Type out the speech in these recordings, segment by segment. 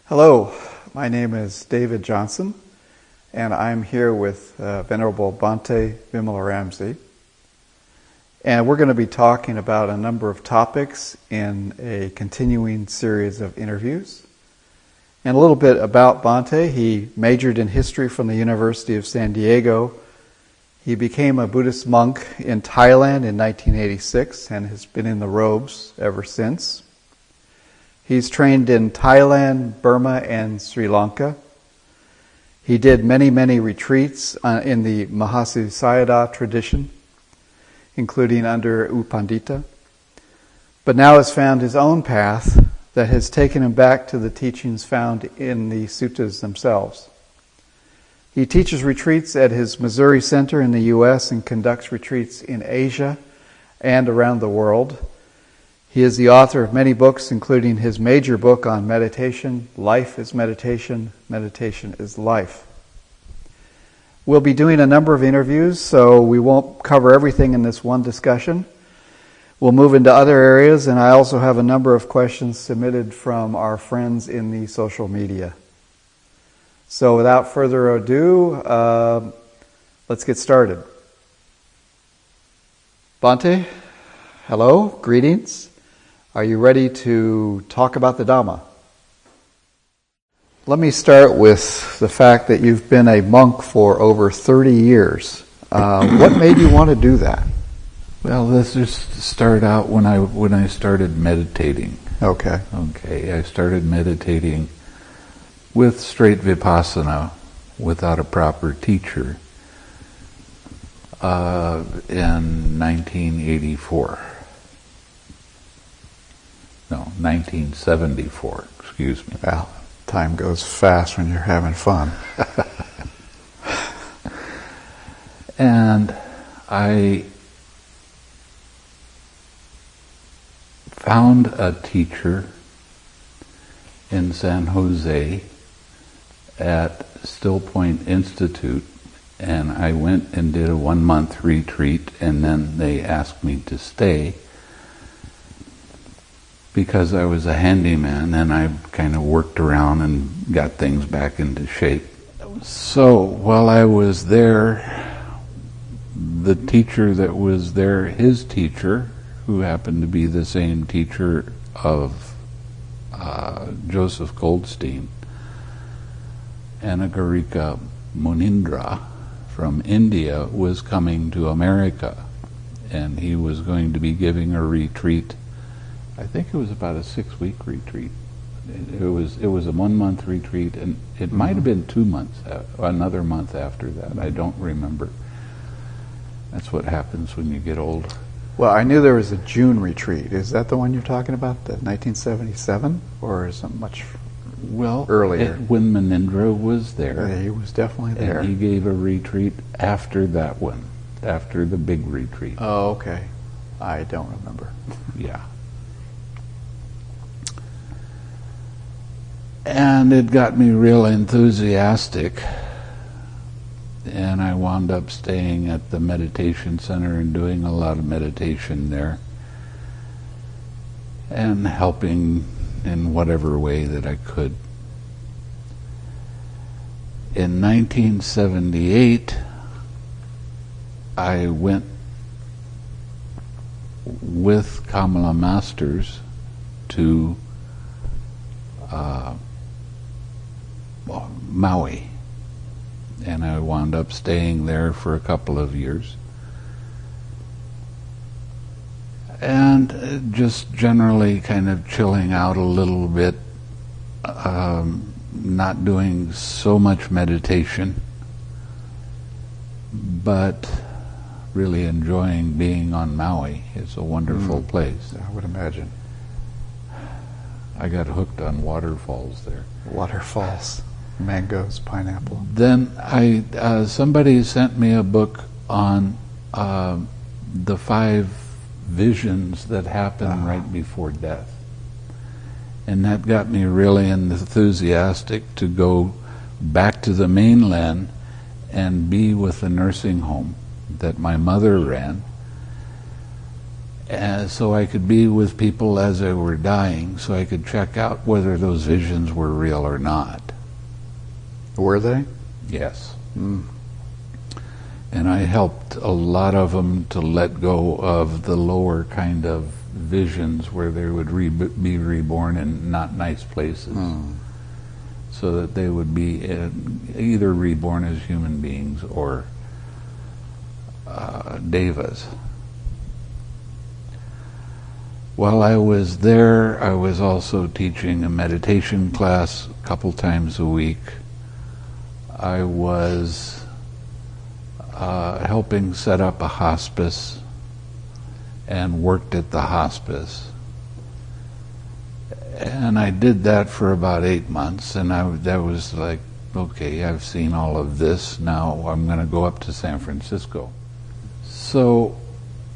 Hello, my name is David Johnson, and I'm here with Venerable Bhante Vimalaramsi. And we're going to be talking about a number of topics in a continuing series of interviews. And a little bit about Bhante. He majored in history from the University of San Diego. He became a Buddhist monk in Thailand in 1986 and has been in the robes ever since. He's trained in Thailand, Burma, and Sri Lanka. He did many retreats in the Mahasiddhasayadaw tradition, including under U Pandita, but now has found his own path that has taken him back to the teachings found in the suttas themselves. He teaches retreats at his Missouri Center in the U.S. and conducts retreats in Asia and around the world. He is the author of many books, including his major book on meditation, Life is Meditation, Meditation is Life. We'll be doing a number of interviews, so we won't cover everything in this one discussion. We'll move into other areas, and I also have a number of questions submitted from our friends in the social media. So without further ado, let's get started. Bhante, hello, greetings. Are you ready to talk about the Dhamma? Let me start with the fact that you've been a monk for over 30 years. What made you want to do that? Well, let's just start out when I started meditating. Okay. I started meditating with straight vipassana without a proper teacher in 1984. No, 1974, excuse me. Well, time goes fast when you're having fun. And I found a teacher in San Jose at Still Point Institute, and I went and did a 1-month retreat, and then they asked me to stay because I was a handyman and I kind of worked around and got things back into shape. So while I was there, the teacher that was there, his teacher, who happened to be the same teacher of Joseph Goldstein, Anagarika Munindra from India, was coming to America, and he was going to be giving a retreat. I think it was about a 6-week retreat. It was a 1-month retreat, and it might have been 2 months, another month after that. I don't remember. That's what happens when you get old. Well, I knew there was a June retreat. Is that the one you're talking about, the 1977, or is it much earlier? When Munindra was there. He was definitely there. And he gave a retreat after that one, after the big retreat. Oh, okay. I don't remember. Yeah. And it got me real enthusiastic, and I wound up staying at the meditation center and doing a lot of meditation there and helping in whatever way that I could. In 1978, I went with Kamala Masters to Maui, and I wound up staying there for a couple of years, and just generally kind of chilling out a little bit, not doing so much meditation, but really enjoying being on Maui. It's a wonderful place. I would imagine. I got hooked on waterfalls there. Waterfalls, mangoes, pineapple. Then somebody sent me a book on the 5 visions that happen right before death. And that got me really enthusiastic to go back to the mainland and be with the nursing home that my mother ran. so I could be with people as they were dying, so I could check out whether those visions were real or not. Were they? Yes. And I helped a lot of them to let go of the lower kind of visions where they would be reborn in not nice places, so that they would be either reborn as human beings or devas. While I was there, I was also teaching a meditation class a couple times a week. I was helping set up a hospice and worked at the hospice. And I did that for about 8 months, and that was like, okay, I've seen all of this, now I'm going to go up to San Francisco. So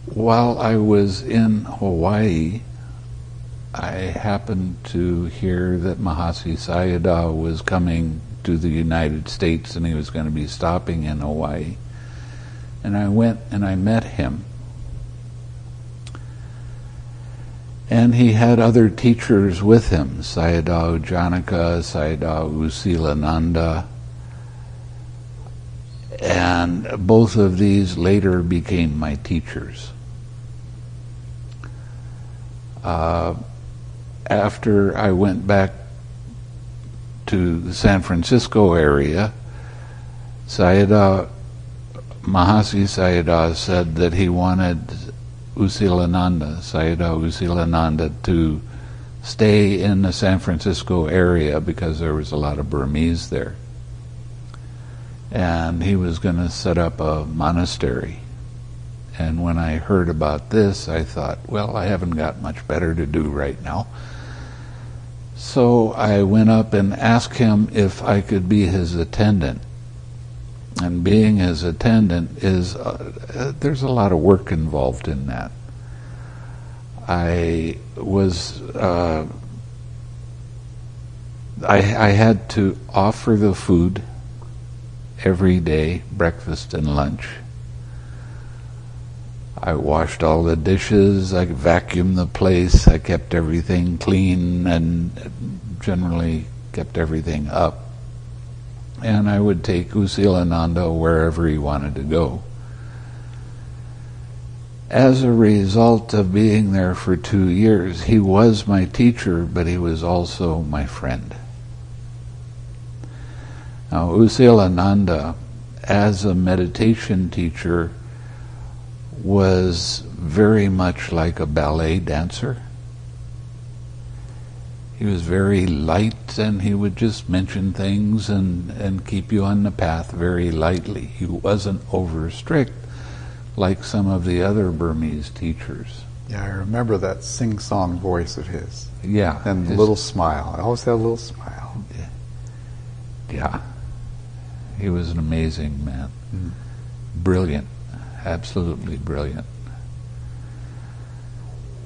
while I was in Hawaii, I happened to hear that Mahasi Sayadaw was coming to the United States, and he was going to be stopping in Hawaii. And I went and I met him. And he had other teachers with him, Sayadaw Janaka, Sayadaw Usilananda, and both of these later became my teachers. After I went back to the San Francisco area, Mahasi Sayadaw said that he wanted Sayadaw Usilananda, to stay in the San Francisco area because there was a lot of Burmese there. And he was going to set up a monastery. And when I heard about this, I thought, well, I haven't got much better to do right now. So I went up and asked him if I could be his attendant. And being his attendant is, there's a lot of work involved in that. I had to offer the food every day, breakfast and lunch. I washed all the dishes, I vacuumed the place, I kept everything clean and generally kept everything up. And I would take Usilananda wherever he wanted to go. As a result of being there for 2 years, he was my teacher, but he was also my friend. Now, Usilananda, as a meditation teacher, was very much like a ballet dancer. He was very light, and he would just mention things and keep you on the path very lightly. He wasn't over strict like some of the other Burmese teachers. Yeah, I remember that sing-song voice of his. Yeah. And the little smile. I always had a little smile. Yeah. He was an amazing man. Brilliant. Absolutely brilliant.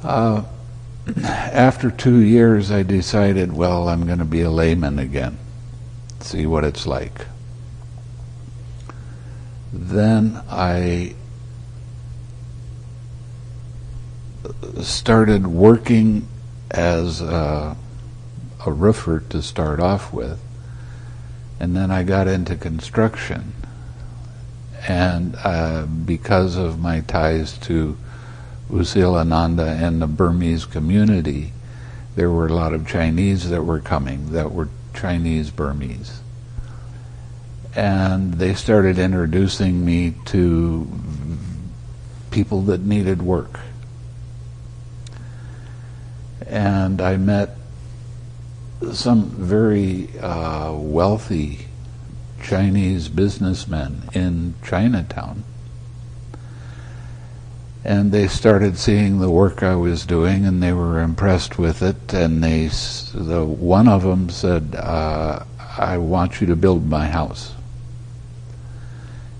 After 2 years, I decided, well, I'm going to be a layman again. See what it's like. Then I started working as a roofer to start off with, and then I got into construction. And because of my ties to Usilananda and the Burmese community, there were a lot of Chinese that were coming, that were Chinese Burmese. And they started introducing me to people that needed work. And I met some very wealthy Chinese businessmen in Chinatown. And they started seeing the work I was doing, and they were impressed with it. And one of them said, I want you to build my house.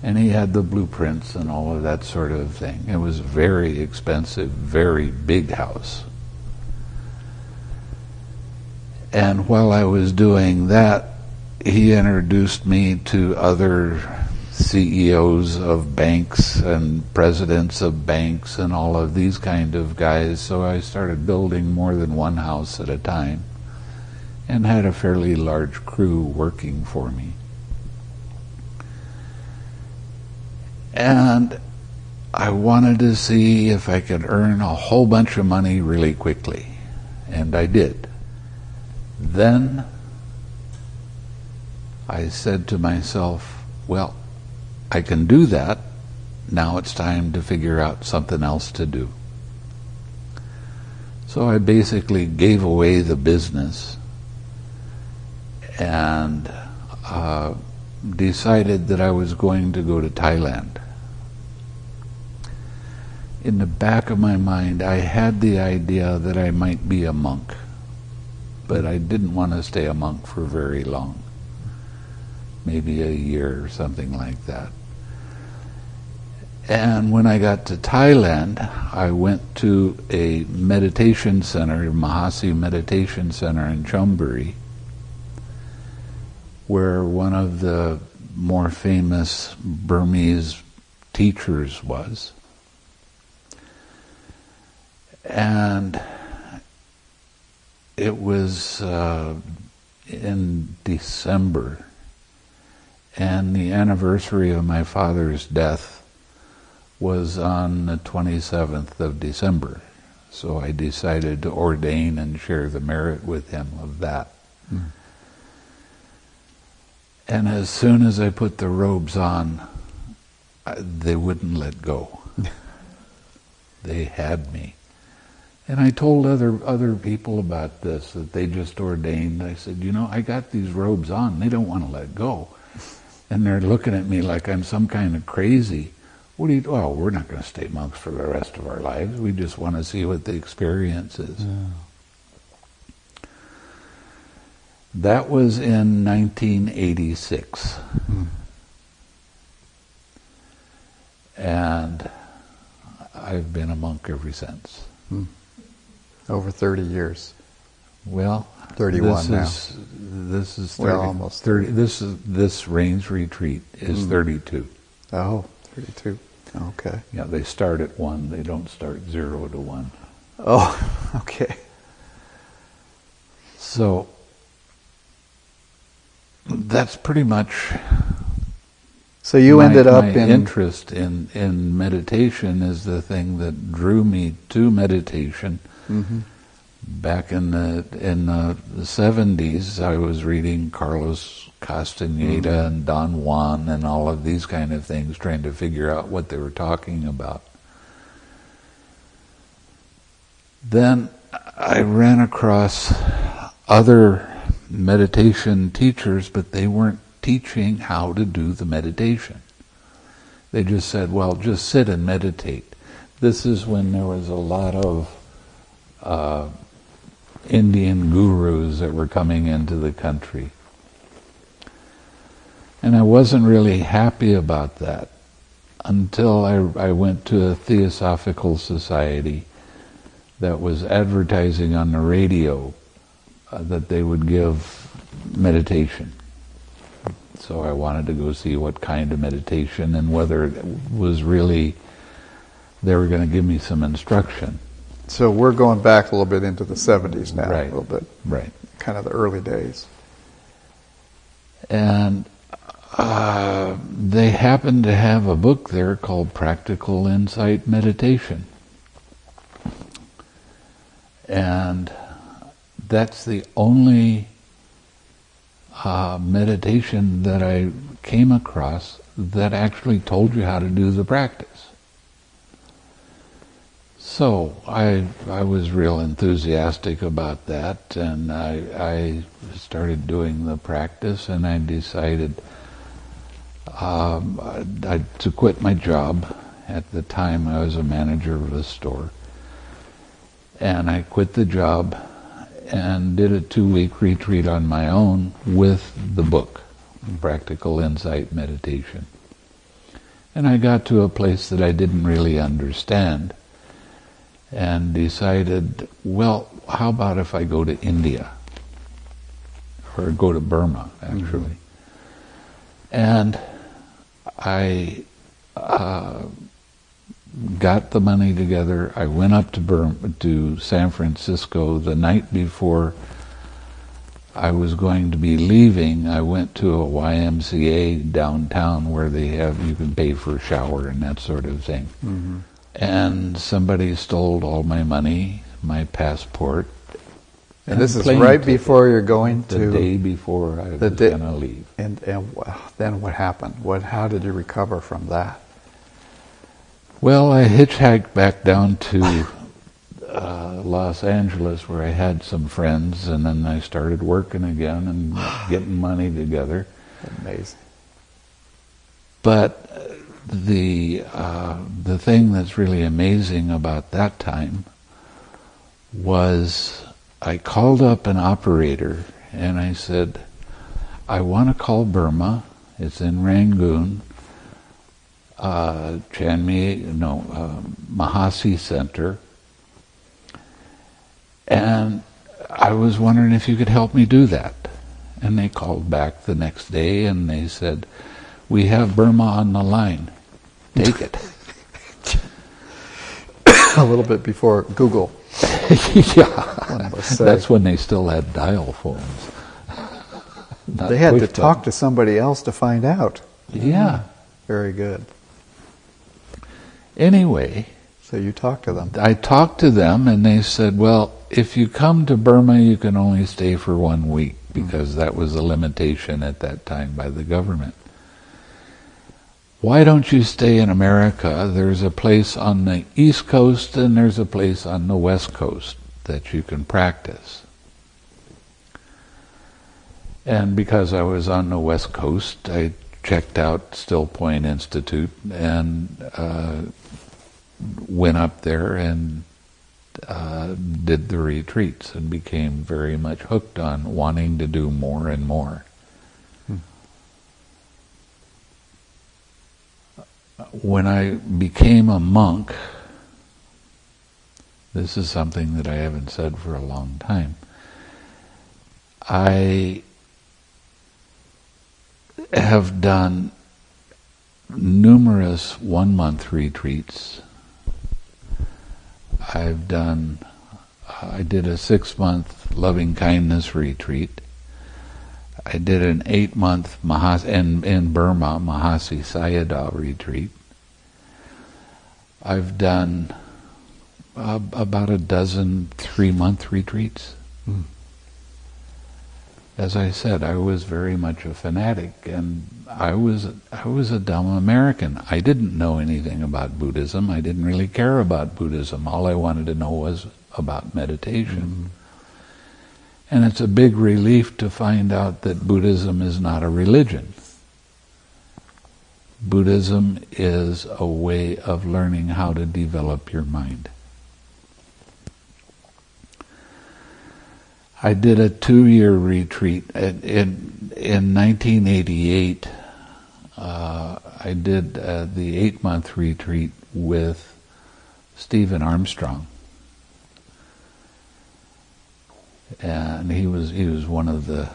And he had the blueprints and all of that sort of thing. It was a very expensive, very big house. And while I was doing that, he introduced me to other CEOs of banks and presidents of banks and all of these kind of guys, so I started building more than one house at a time and had a fairly large crew working for me. And I wanted to see if I could earn a whole bunch of money really quickly, and I did. Then I said to myself, well, I can do that. Now it's time to figure out something else to do. So I basically gave away the business and decided that I was going to go to Thailand. In the back of my mind, I had the idea that I might be a monk, but I didn't want to stay a monk for very long. Maybe a year or something like that. And when I got to Thailand, I went to a meditation center, Mahasi Meditation Center in Chonburi, where one of the more famous Burmese teachers was. And it was in December, and the anniversary of my father's death was on the 27th of December. So I decided to ordain and share the merit with him of that. Mm. And as soon as I put the robes on, they wouldn't let go. They had me. And I told other people about this, that they just ordained. I said, I got these robes on. They don't want to let go. And they're looking at me like I'm some kind of crazy. Well, we're not going to stay monks for the rest of our lives. We just want to see what the experience is. Yeah. That was in 1986. Mm. And I've been a monk ever since. Mm. Over 30 years. Well, 31 now. This is 30, almost 30. This range retreat is 32. Oh, 32. Okay. Yeah, they start at 1. They don't start 0 to 1. Oh, okay. So that's pretty much. So you ended up my in interest in meditation is the thing that drew me to meditation. Mm-hmm. Back in the 70s, I was reading Carlos Castaneda and Don Juan and all of these kind of things, trying to figure out what they were talking about. Then I ran across other meditation teachers, but they weren't teaching how to do the meditation. They just said, well, just sit and meditate. This is when there was a lot of Indian gurus that were coming into the country. And I wasn't really happy about that until I went to a Theosophical Society that was advertising on the radio that they would give meditation. So I wanted to go see what kind of meditation and whether it was really, they were going to give me some instruction. So we're going back a little bit into the 70s now, right. A little bit. Right. Kind of the early days. And they happened to have a book there called Practical Insight Meditation. And that's the only meditation that I came across that actually told you how to do the practice. So I was real enthusiastic about that, and I started doing the practice, and I decided to quit my job. At the time I was a manager of a store, and I quit the job and did a 2-week retreat on my own with the book, Practical Insight Meditation. And I got to a place that I didn't really understand, and decided, well, how about if I go to India? Or go to Burma, actually. Mm-hmm. And I got the money together. I went up to San Francisco the night before I was going to be leaving. I went to a YMCA downtown where you can pay for a shower and that sort of thing. Mm-hmm. And somebody stole all my money, my passport. And this is right before you're going to... The day before I was going to leave. And then what happened? How did you recover from that? Well, I hitchhiked back down to Los Angeles where I had some friends, and then I started working again and getting money together. Amazing. But the thing that's really amazing about that time was I called up an operator and I said, I want to call Burma. It's in Rangoon. Mahasi Center, and I was wondering if you could help me do that. And they called back the next day and they said, we have Burma on the line. Take it. A little bit before Google. Yeah, that's when they still had dial phones. They had to talk to somebody else to find out. Yeah. Very good. Anyway, so you talked to them. I talked to them and they said, well, if you come to Burma, you can only stay for 1 week because that was a limitation at that time by the government. Why don't you stay in America? There's a place on the East Coast and there's a place on the West Coast that you can practice. And because I was on the West Coast, I checked out Still Point Institute and went up there and did the retreats and became very much hooked on wanting to do more and more. When I became a monk, this is something that I haven't said for a long time, I have done numerous 1-month retreats. I did a 6-month loving kindness retreat. I did an 8-month in Burma Mahasi Sayadaw retreat. I've done about a dozen 3-month retreats. As I said, I was very much a fanatic, and I was a dumb American. I didn't know anything about Buddhism. I didn't really care about Buddhism. All I wanted to know was about meditation. And it's a big relief to find out that Buddhism is not a religion. Buddhism is a way of learning how to develop your mind. I did a 2-year retreat. In 1988, I did the 8-month retreat with Stephen Armstrong. And he was one of the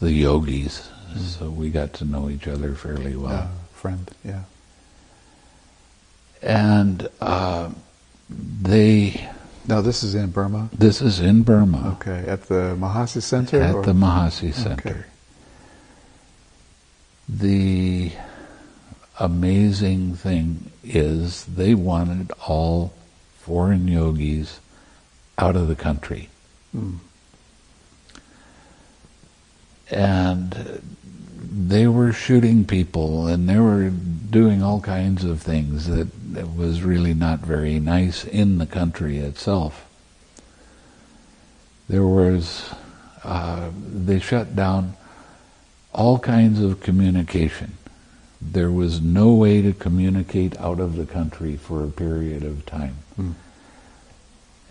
yogis, so we got to know each other fairly well. Friend, yeah. And Now this is in Burma? This is in Burma. Okay, at the Mahasi Center? At the Mahasi Center. Okay. The amazing thing is they wanted all foreign yogis out of the country. And they were shooting people and they were doing all kinds of things that was really not very nice in the country itself. There was, they shut down all kinds of communication. There was no way to communicate out of the country for a period of time.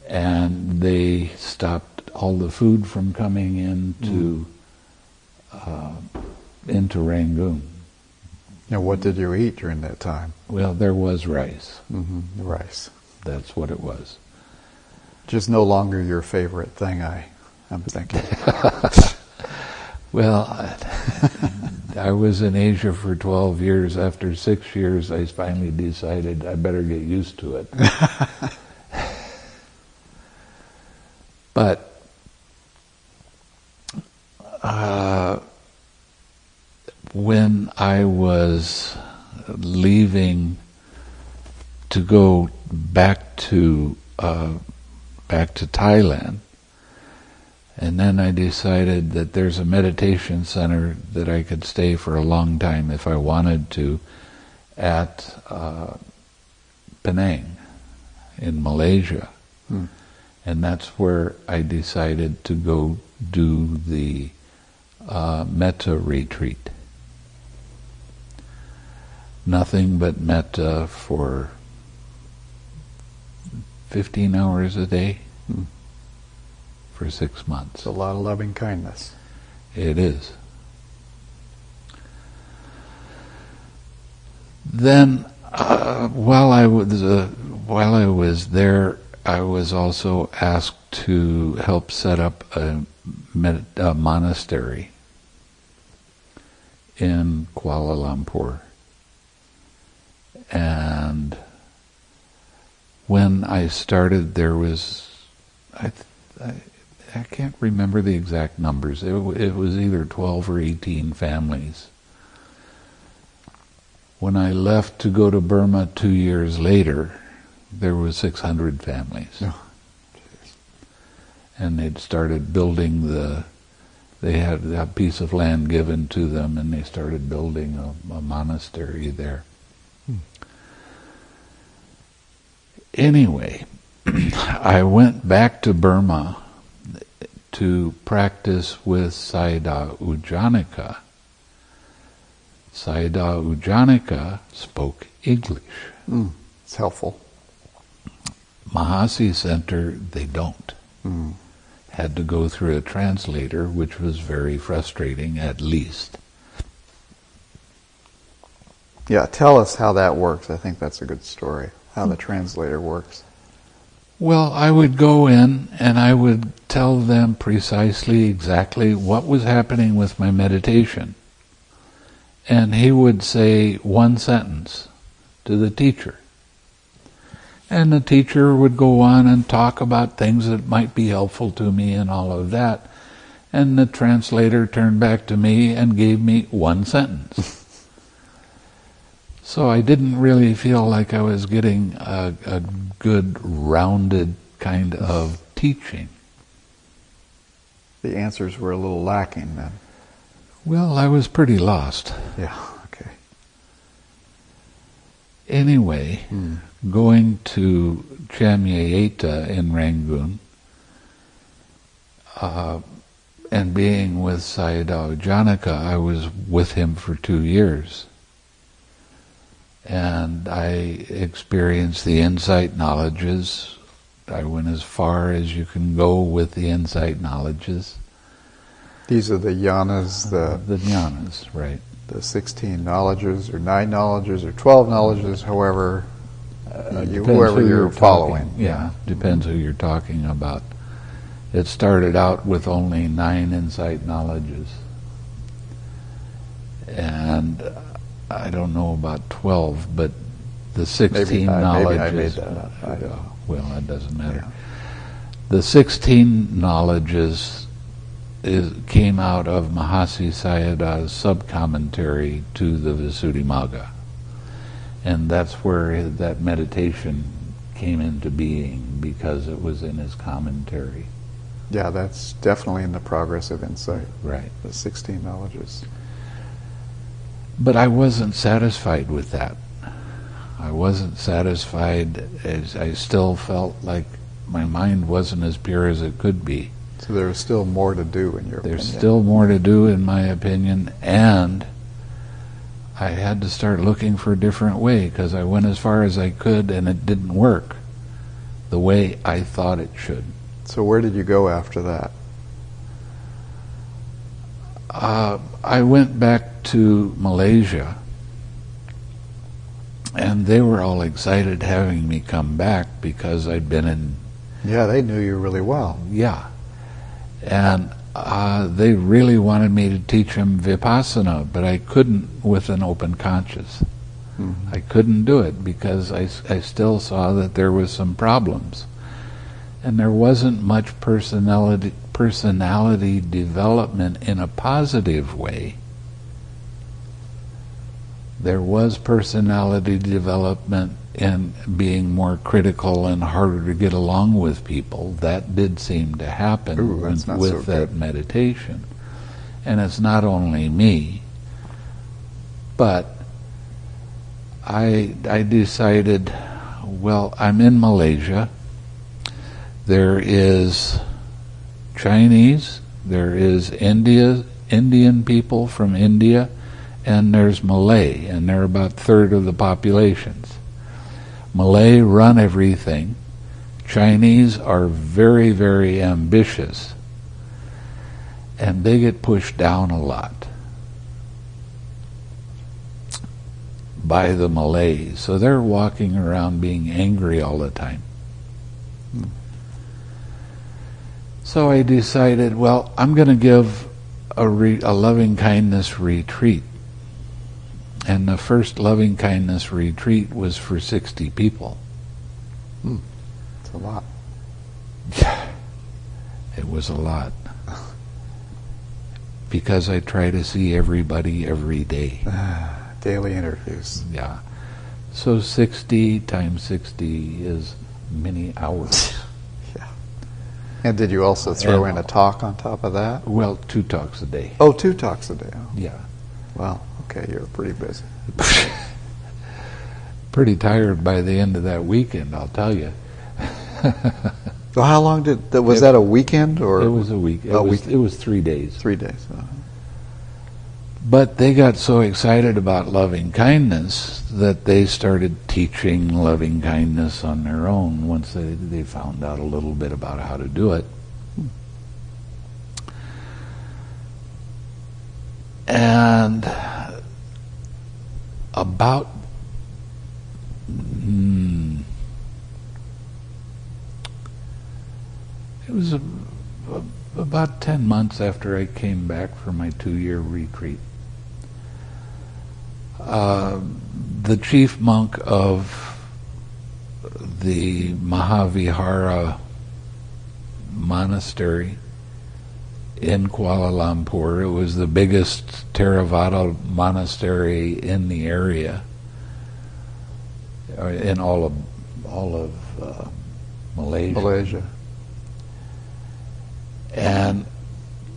And they stopped all the food from coming into Rangoon. Now, what did you eat during that time? Well, there was rice. Rice. That's what it was. Just no longer your favorite thing, I'm thinking. Well, I was in Asia for 12 years. After 6 years, I finally decided I better get used to it. But when I was leaving to go back to Thailand, and then I decided that there's a meditation center that I could stay for a long time if I wanted to at Penang in Malaysia. And that's where I decided to go do the metta retreat. Nothing but metta for 15 hours a day for 6 months. It's a lot of loving kindness. It is. Then, while I was there, I was also asked to help set up a monastery in Kuala Lumpur. And when I started, there was, I can't remember the exact numbers. It was either 12 or 18 families. When I left to go to Burma 2 years later, there were 600 families. Oh, and they'd started building they had a piece of land given to them, and they started building a monastery there. Anyway, I went back to Burma to practice with Sayadaw U Janaka. Sayadaw U Janaka spoke English. It's helpful. Mahasi Center, they don't. Had to go through a translator, which was very frustrating, at least. Yeah, tell us how that works. I think that's a good story, how the translator works. Well, I would go in and I would tell them precisely exactly what was happening with my meditation. And he would say one sentence to the teacher. And the teacher would go on and talk about things that might be helpful to me and all of that. And the translator turned back to me and gave me one sentence. So I didn't really feel like I was getting a good, rounded kind of teaching. The answers were a little lacking then. Well, I was pretty lost. Yeah, okay. Anyway, going to Chamyayeta in Rangoon, and being with Sayadaw Janaka, I was with him for 2 years. And I experienced the insight knowledges. I went as far as you can go with the insight knowledges. These are the jhanas, The jhanas, right. the 16 knowledges, or 9 knowledges, or 12 knowledges, however, whoever you're following. Yeah, depends who you're talking about. It started out with only 9 insight knowledges. And I don't know about 12, but the 16 knowledges... Maybe I made that up. I don't know. Well, that doesn't matter. Yeah. The 16 knowledges came out of Mahasi Sayadaw's sub-commentary to the Visuddhimagga. And that's where that meditation came into being, because it was in his commentary. Yeah, that's definitely in the progress of insight. Right. The 16 knowledges. But I wasn't satisfied with that. I wasn't satisfied, as I still felt like my mind wasn't as pure as it could be. So there was still more to do in your opinion. There's still more to do, in my opinion, and I had to start looking for a different way, because I went as far as I could and it didn't work the way I thought it should. So where did you go after that? I went back to Malaysia, and they were all excited having me come back because I'd been in... Yeah, they knew you really well. Yeah. And they really wanted me to teach them Vipassana, but I couldn't with an open conscience. I couldn't do it because I still saw that there was some problems. And there wasn't much personality development in a positive way. There was personality development in being more critical and harder to get along with people. That did seem to happen with that meditation. And it's not only me, but I decided, well, I'm in Malaysia. There is Chinese, there is Indian people from India, and there's Malay, and they're about a third of the populations. Malay run everything. Chinese are very, very ambitious, and they get pushed down a lot by the Malays. So they're walking around being angry all the time. So I decided, well, I'm going to give a loving kindness retreat. And the first loving kindness retreat was for 60 people. It's a lot. It was a lot. Because I try to see everybody every day. Daily interviews. Yeah. So 60 times 60 is many hours. Yeah. And did you also throw in a talk on top of that? Well, 2 talks a day. Oh, 2 talks a day. Oh. Yeah. Wow. Okay, you're pretty busy. Pretty tired by the end of that weekend, I'll tell you. So how long was that a weekend or? It was a week. It was 3 days. 3 days. But they got so excited about loving kindness that they started teaching loving kindness on their own once they found out a little bit about how to do it. And about it was about 10 months after I came back from my 2-year retreat. The chief monk of the Mahavihara Monastery in Kuala Lumpur, it was the biggest Theravada monastery in the area, in all of Malaysia. And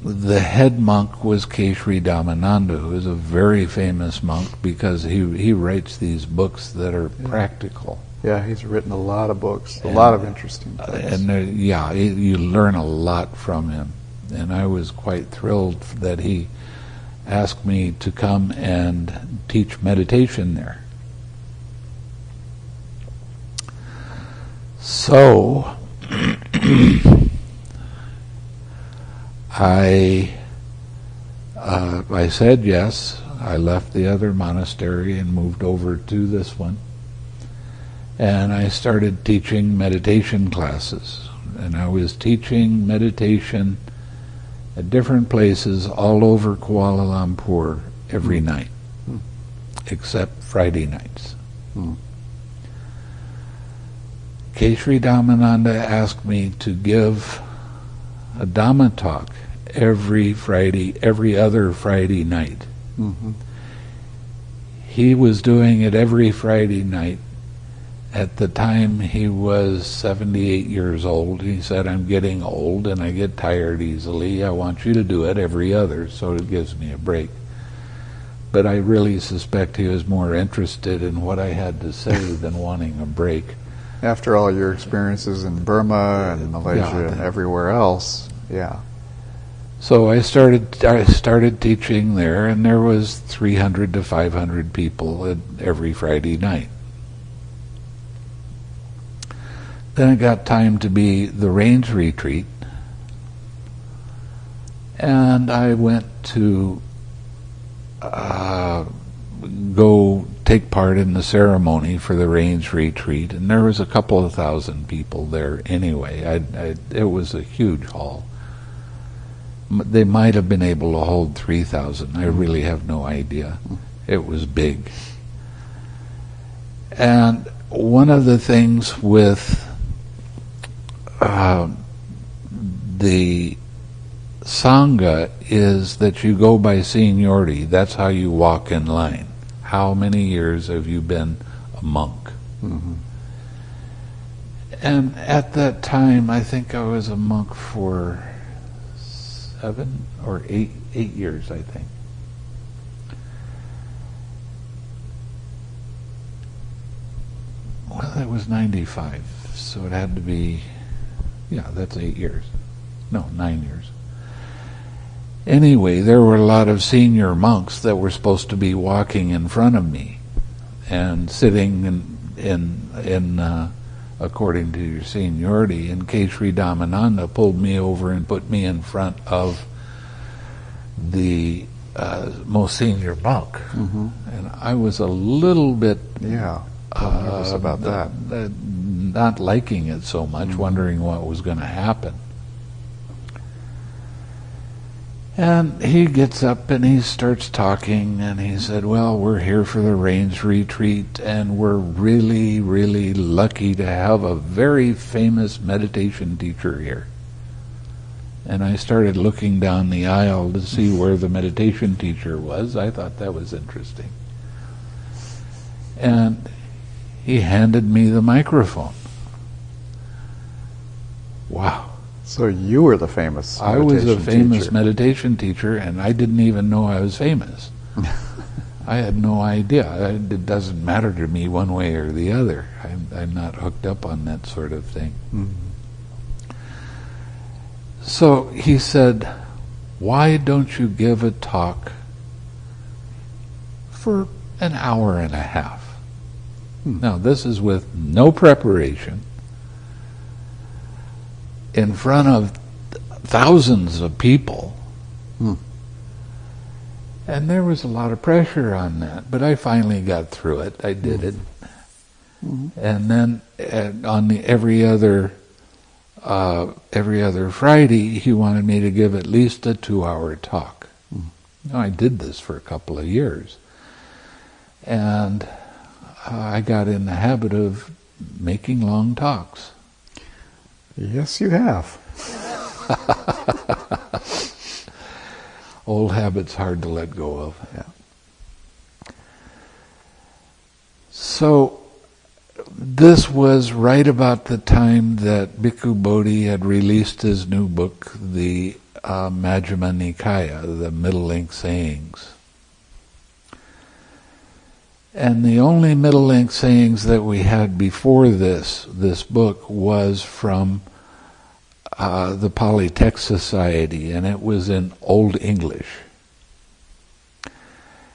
the head monk was Keshri Dhammananda, who is a very famous monk because he writes these books that are practical. Yeah, he's written a lot of books, a lot of interesting things. And you learn a lot from him. And I was quite thrilled that he asked me to come and teach meditation there. So I said yes. I left the other monastery and moved over to this one. And I started teaching meditation classes. And I was teaching meditation at different places all over Kuala Lumpur every night, except Friday nights. Keshri Dhammananda asked me to give a Dhamma talk every other Friday night. He was doing it every Friday night. At the time he was 78 years old. He said, I'm getting old and I get tired easily. I want you to do it every other so it gives me a break. But I really suspect he was more interested in what I had to say than wanting a break. After all your experiences in Burma and Malaysia and everywhere else, So I started teaching there, and there was 300 to 500 people every Friday night. Then it got time to be the rains retreat, and I went to go take part in the ceremony for the rains retreat, and there was a couple of thousand people there anyway. It was a huge hall. they might have been able to hold 3,000. I really have no idea. It was big. And one of the things with the Sangha is that you go by seniority. That's how you walk in line. How many years have you been a monk? Mm-hmm. And at that time, I think I was a monk for 7 or 8 years, I think. Well, that was 95, so it had to be, that's 8 years. No, 9 years. Anyway, there were a lot of senior monks that were supposed to be walking in front of me and sitting in according to your seniority, and Keshri Dhammananda pulled me over and put me in front of the most senior monk. Mm-hmm. And I was a little bit nervous about that. Not liking it so much, wondering what was going to happen. And he gets up and he starts talking, and he said, well, we're here for the Rains Retreat, and we're really, really lucky to have a very famous meditation teacher here. And I started looking down the aisle to see where the meditation teacher was. I thought that was interesting. And he handed me the microphone. Wow. So you were the famous I was a famous meditation teacher, and I didn't even know I was famous. I had no idea. It doesn't matter to me one way or the other. I'm not hooked up on that sort of thing. Mm-hmm. So he said, why don't you give a talk for an hour and a half? Now, this is with no preparation, in front of thousands of people. And there was a lot of pressure on that, but I finally got through it. I did it. And then on every other Friday, he wanted me to give at least a 2-hour talk. Now, I did this for a couple of years, and I got in the habit of making long talks. Yes, you have. Old habits hard to let go of. Yeah. So this was right about the time that Bhikkhu Bodhi had released his new book, the Majjhima Nikaya, the Middle Length Sayings. And the only middle length sayings that we had before this book was from the Pali Text Society, and it was in Old English.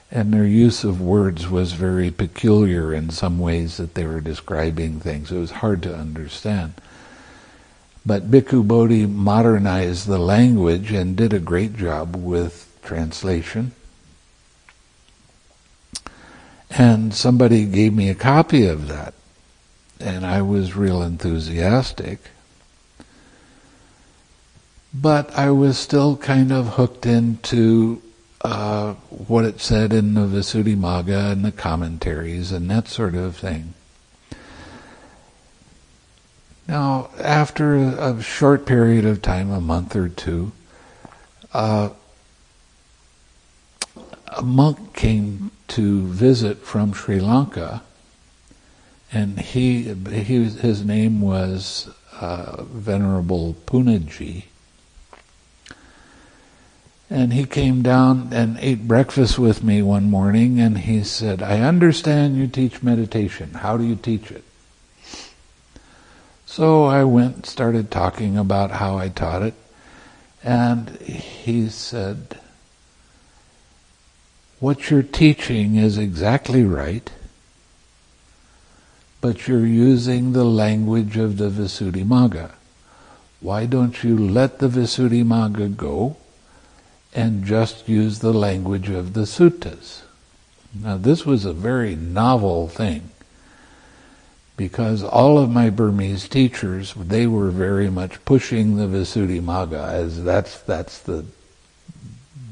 And their use of words was very peculiar in some ways that they were describing things. It was hard to understand. But Bhikkhu Bodhi modernized the language and did a great job with translation. And somebody gave me a copy of that, and I was real enthusiastic. But I was still kind of hooked into what it said in the Visuddhimagga and the commentaries and that sort of thing. Now, after a short period of time, a month or two, a monk came to visit from Sri Lanka, and his name was Venerable Punaji. And he came down and ate breakfast with me one morning, and he said, I understand you teach meditation. How do you teach it? So I went and started talking about how I taught it, and he said, what you're teaching is exactly right, but you're using the language of the Visuddhimagga. Why don't you let the Visuddhimagga go and just use the language of the suttas? Now, this was a very novel thing, because all of my Burmese teachers, they were very much pushing the Visuddhimagga as that's the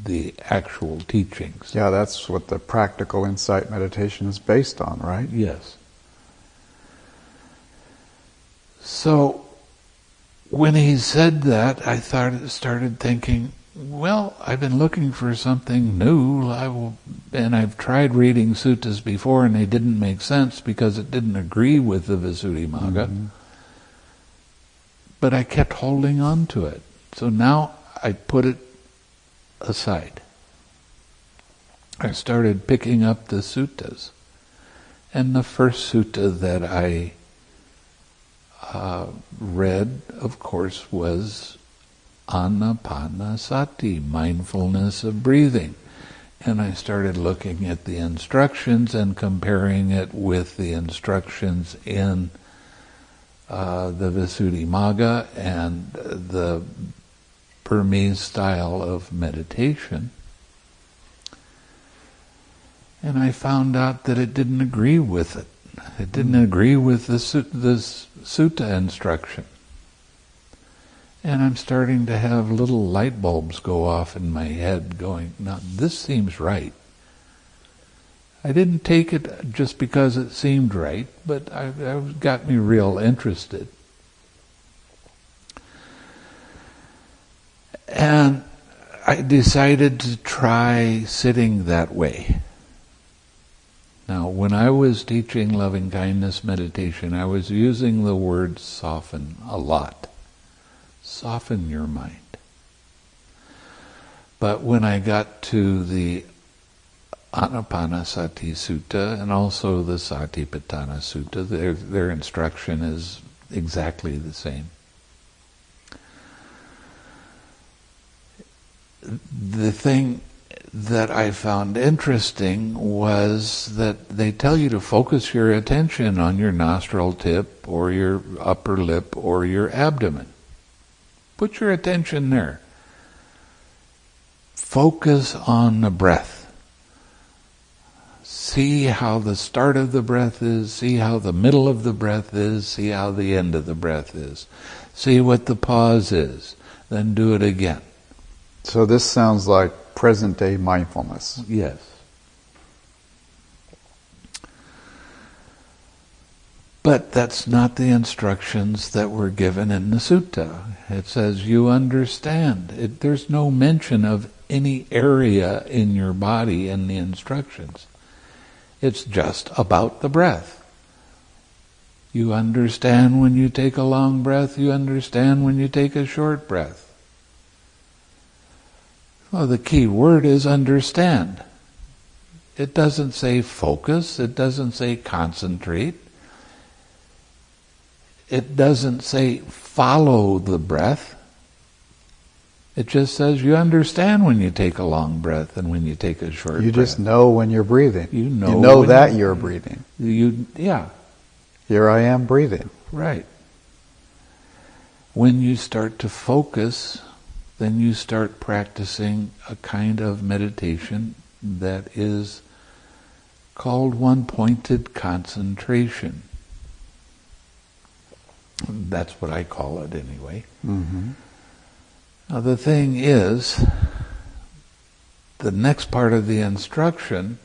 the actual teachings. Yeah, that's what the practical insight meditation is based on, right? Yes. So when he said that, I started thinking, well, I've been looking for something new, and I've tried reading suttas before, and they didn't make sense because it didn't agree with the Visuddhimagga. Mm-hmm. But I kept holding on to it. So now I put it aside. I started picking up the suttas. And the first sutta that I read, of course, was Anapansati, Mindfulness of Breathing. And I started looking at the instructions and comparing it with the instructions in the Visuddhimagga and the Burmese style of meditation. And I found out that it didn't agree with it. It didn't agree with the sutta instruction. And I'm starting to have little light bulbs go off in my head going, now this seems right. I didn't take it just because it seemed right, but it got me real interested. And I decided to try sitting that way. Now, when I was teaching loving-kindness meditation, I was using the word soften a lot. Soften your mind. But when I got to the Anapansati Sutta and also the Satipathana Sutta, their instruction is exactly the same. The thing that I found interesting was that they tell you to focus your attention on your nostril tip or your upper lip or your abdomen. Put your attention there. Focus on the breath. See how the start of the breath is, see how the middle of the breath is, see how the end of the breath is. See what the pause is, then do it again. So this sounds like present-day mindfulness. Yes. But that's not the instructions that were given in the sutta. It says you understand. There's no mention of any area in your body in the instructions. It's just about the breath. You understand when you take a long breath, you understand when you take a short breath. Well, the key word is understand. It doesn't say focus, it doesn't say concentrate. It doesn't say follow the breath. It just says you understand when you take a long breath and when you take a short breath. You just know when you're breathing. You know that you're breathing. Yeah. Here I am breathing. Right. When you start to focus, then you start practicing a kind of meditation that is called one-pointed concentration. That's what I call it anyway. Mm-hmm. Now the thing is, the next part of the instruction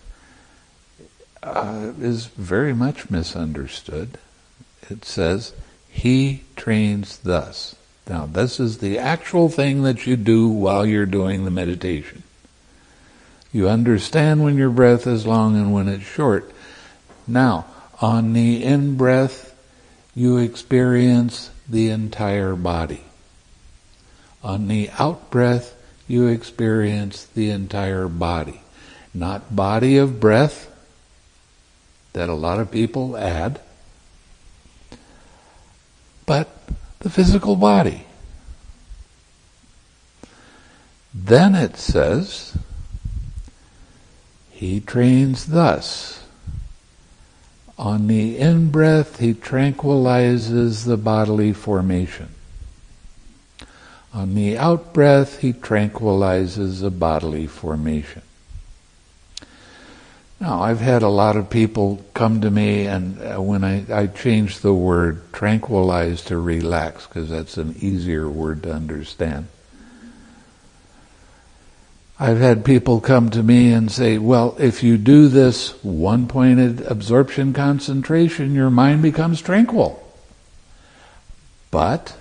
is very much misunderstood. It says, he trains thus. Now this is the actual thing that you do while you're doing the meditation. You understand when your breath is long and when it's short. Now, on the in-breath, you experience the entire body. On the out-breath, you experience the entire body. Not body of breath, that a lot of people add, but the physical body. Then it says, he trains thus. On the in-breath, he tranquilizes the bodily formation. On the out-breath, he tranquilizes the bodily formation. Now, I've had a lot of people come to me, and when I changed the word tranquilize to relax, because that's an easier word to understand. I've had people come to me and say, well, if you do this one-pointed absorption concentration, your mind becomes tranquil. But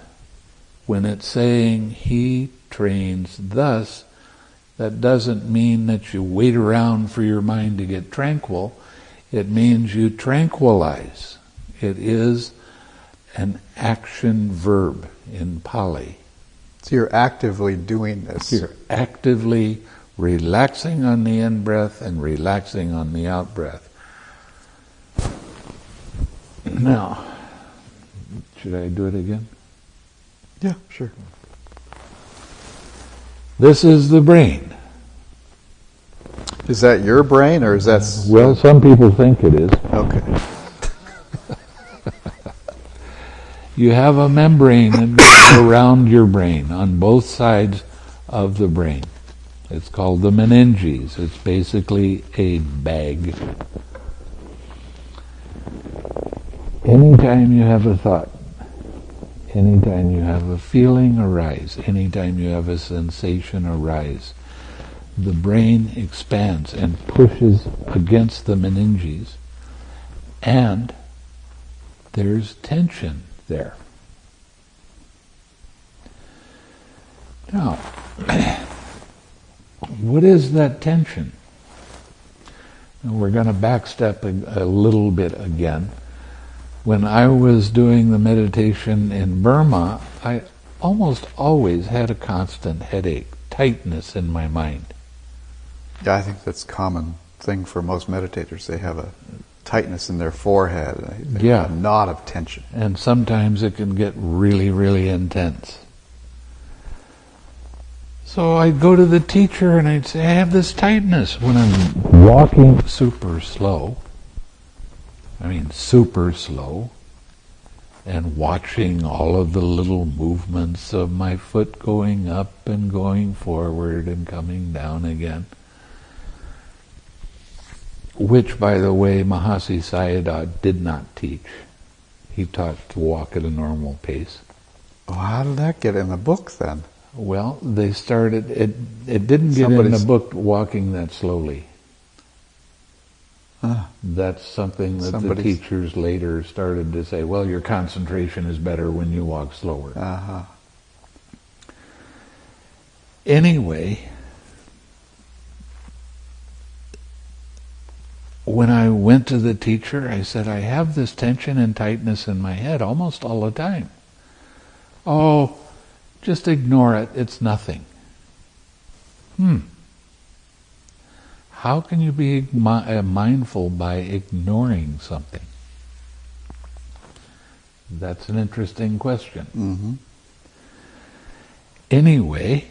when it's saying he trains thus, that doesn't mean that you wait around for your mind to get tranquil. It means you tranquilize. It is an action verb in Pali. So you're actively doing this. You're actively relaxing on the in-breath and relaxing on the out-breath. Now, should I do it again? Yeah, sure. This is the brain. Is that your brain, or is that... Well, some people think it is. Okay. You have a membrane that goes around your brain, on both sides of the brain. It's called the meninges. It's basically a bag. Anytime you have a thought, anytime you have a feeling arise, anytime you have a sensation arise, the brain expands and pushes against the meninges, and there's tension there. Now, what is that tension? And we're going to backstep a little bit again. When I was doing the meditation in Burma, I almost always had a constant headache, tightness in my mind. Yeah, I think that's a common thing for most meditators. They have a tightness in their forehead, they have a knot of tension. And sometimes it can get really, really intense. So I'd go to the teacher and I'd say, I have this tightness. When I'm walking super slow, and watching all of the little movements of my foot going up and going forward and coming down again, which, by the way, Mahasi Sayadaw did not teach. He taught to walk at a normal pace. Well, how did that get in the book then? Well, they started, it didn't get in the book walking that slowly. That's something that the teachers later started to say, well, your concentration is better when you walk slower. Anyway, when I went to the teacher, I said, I have this tension and tightness in my head almost all the time. Oh, just ignore it, it's nothing. How can you be mindful by ignoring something? That's an interesting question. Mm-hmm. Anyway,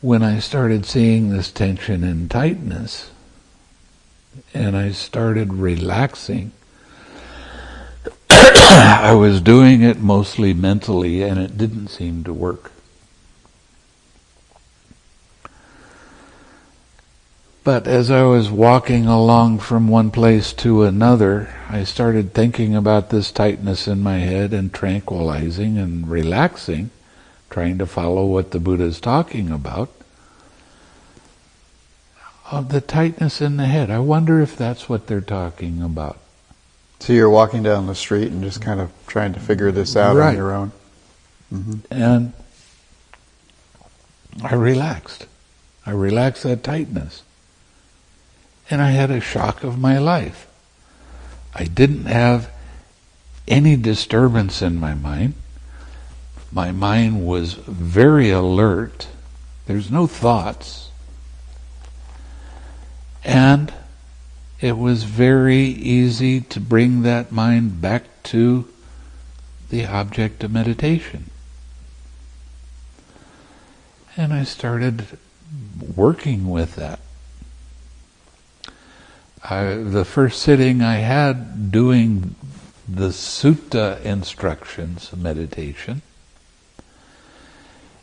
when I started seeing this tension and tightness, and I started relaxing, I was doing it mostly mentally, and it didn't seem to work. But as I was walking along from one place to another, I started thinking about this tightness in my head and tranquilizing and relaxing, trying to follow what the Buddha is talking about. Of the tightness in the head. I wonder if that's what they're talking about. So you're walking down the street and just kind of trying to figure this out on your own? Mm-hmm. And I relaxed. I relaxed that tightness. And I had a shock of my life. I didn't have any disturbance in my mind. My mind was very alert. There's no thoughts. And it was very easy to bring that mind back to the object of meditation. And I started working with that. The first sitting I had doing the sutta instructions meditation,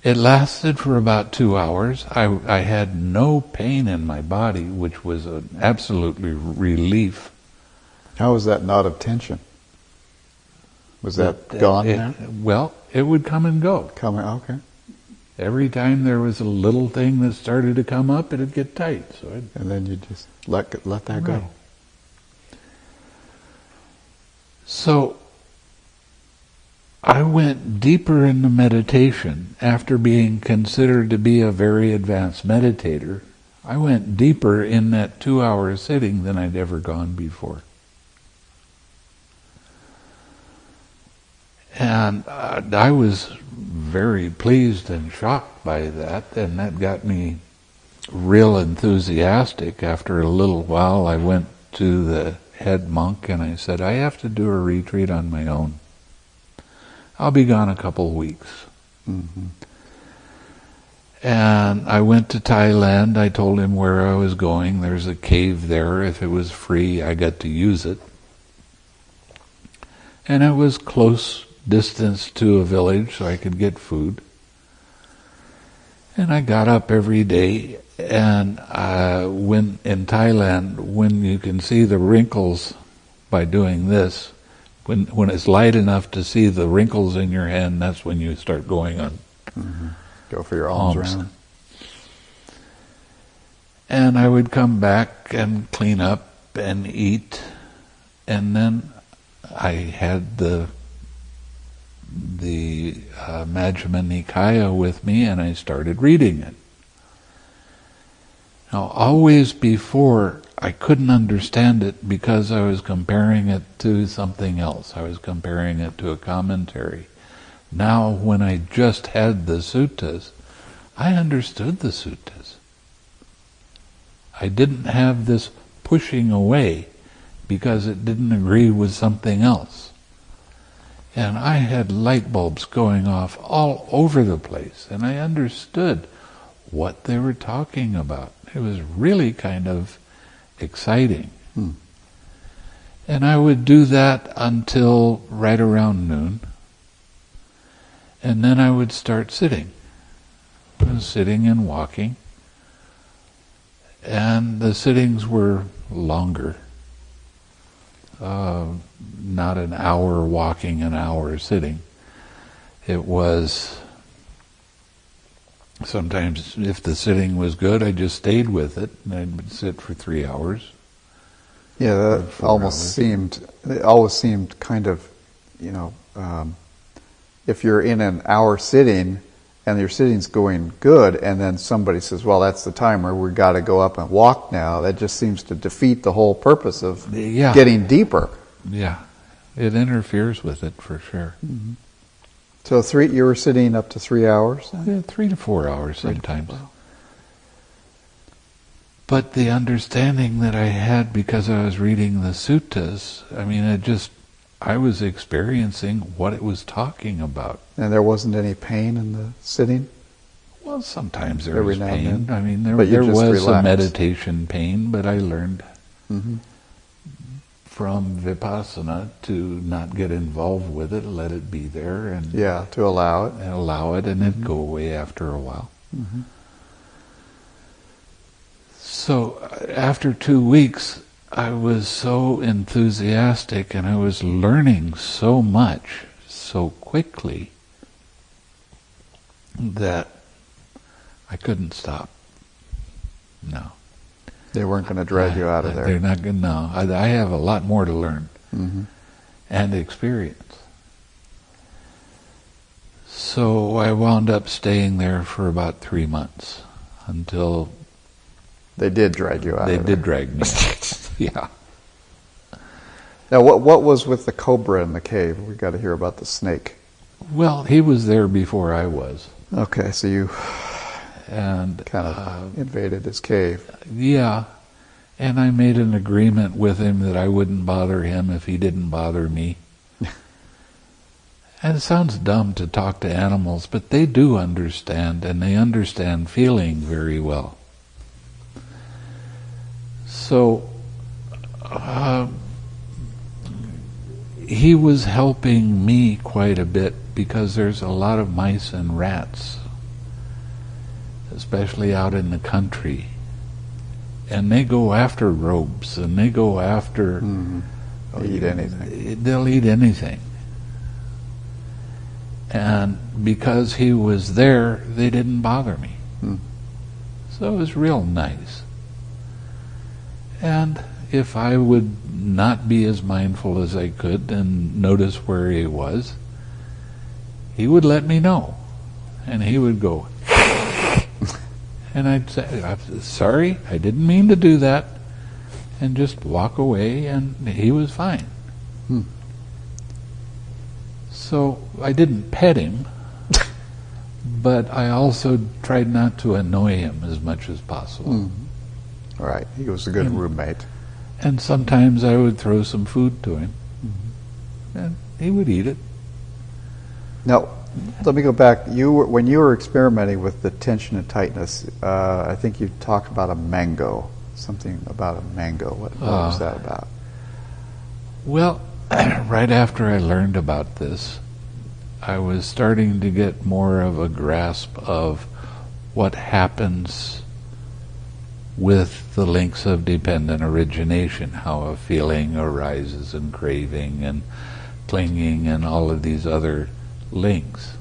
it lasted for about 2 hours. I had no pain in my body, which was an absolutely relief. How was that knot of tension? Was that gone now? Well, it would come and go. Okay. Every time there was a little thing that started to come up, it'd get tight. And then you just let that go. So I went deeper into meditation after being considered to be a very advanced meditator. I went deeper in that 2-hour sitting than I'd ever gone before. And I was very pleased and shocked by that, and that got me real enthusiastic. After a little while, I went to the head monk and I said, I have to do a retreat on my own. I'll be gone a couple of weeks. Mm-hmm. And I went to Thailand. I told him where I was going. There's a cave there. If it was free, I got to use it. And it was close distance to a village, so I could get food. And I got up every day, and when in Thailand, when you can see the wrinkles by doing this, when it's light enough to see the wrinkles in your hand, that's when you start going on. Mm-hmm. Go for your alms round. And I would come back and clean up and eat, and then I had the Majjhima Nikaya with me, and I started reading it. Now, always before, I couldn't understand it because I was comparing it to something else. I was comparing it to a commentary. Now, when I just had the suttas, I understood the suttas. I didn't have this pushing away because it didn't agree with something else. And I had light bulbs going off all over the place, and I understood what they were talking about. It was really kind of exciting. And I would do that until right around noon, and then I would start sitting. I was sitting and walking, and the sittings were longer. Not an hour walking, an hour sitting. It was sometimes, if the sitting was good, I just stayed with it, and I'd sit for 3 hours. Yeah, that always seemed kind of, if you're in an hour sitting and your sitting's going good, and then somebody says, well, that's the timer, we've got to go up and walk now, that just seems to defeat the whole purpose of getting deeper. Yeah, it interferes with it for sure. Mm-hmm. So you were sitting up to 3 hours? Yeah, 3 to 4 hours sometimes. But the understanding that I had because I was reading the suttas, I was experiencing what it was talking about. And there wasn't any pain in the sitting? Well, sometimes there was pain. There was relaxed. a meditation pain, but I learned from Vipassana to not get involved with it, let it be there, and to allow it. And it'd go away after a while. Mm-hmm. So after 2 weeks, I was so enthusiastic, and I was learning so much so quickly that I couldn't stop. No. They weren't going to drag you out of there. They're not going to. No. I have a lot more to learn and experience. So I wound up staying there for about 3 months until they did drag you out. They did drag me out. Yeah. Now, what was with the cobra in the cave? We've got to hear about the snake. Well, he was there before I was. Okay, so you and kind of invaded his cave. Yeah, and I made an agreement with him that I wouldn't bother him if he didn't bother me. And it sounds dumb to talk to animals, but they do understand, and they understand feeling very well. So he was helping me quite a bit because there's a lot of mice and rats, especially out in the country. And they go after robes, and they go after... They eat anything. They'll eat anything. And because he was there, they didn't bother me. So it was real nice. And if I would not be as mindful as I could and notice where he was, he would let me know. And he would go, and I'd say, "I'm sorry, I didn't mean to do that," and just walk away, and he was fine. So I didn't pet him, but I also tried not to annoy him as much as possible. Right, he was a good roommate. And sometimes I would throw some food to him, and he would eat it. Now, let me go back. When you were experimenting with the tension and tightness, I think you talked about a mango, something about a mango. What was that about? Well, right after I learned about this, I was starting to get more of a grasp of what happens with the links of dependent origination, how a feeling arises and craving and clinging and all of these other links.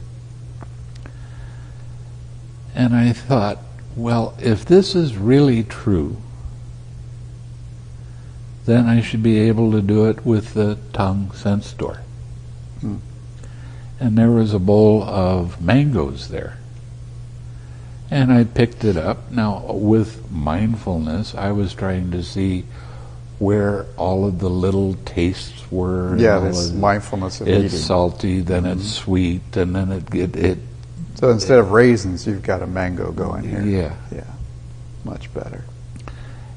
And I thought, well, if this is really true, then I should be able to do it with the tongue sense door. And there was a bowl of mangoes there. And I picked it up. Now, with mindfulness, I was trying to see where all of the little tastes were. Yeah, this mindfulness of eating. It's salty, then it's sweet, and then it. So instead of raisins, you've got a mango going here. Yeah. Much better.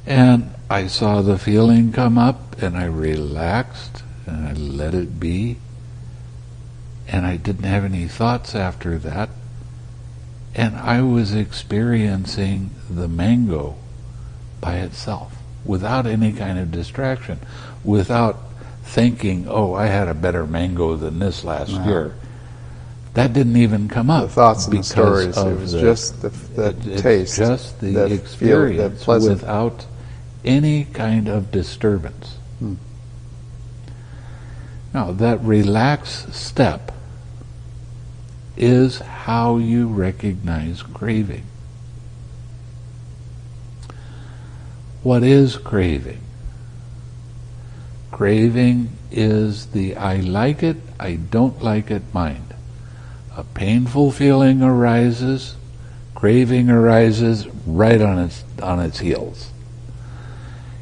And I saw the feeling come up, and I relaxed, and I let it be. And I didn't have any thoughts after that. And I was experiencing the mango by itself, without any kind of distraction, without thinking, oh, I had a better mango than this last year. That didn't even come up. The thoughts and the stories, it was just the taste. Just the experience without any kind of disturbance. Now, that relaxed step is how you recognize craving. What is craving? Craving is the I like it, I don't like it mind. A painful feeling arises, craving arises right on its heels.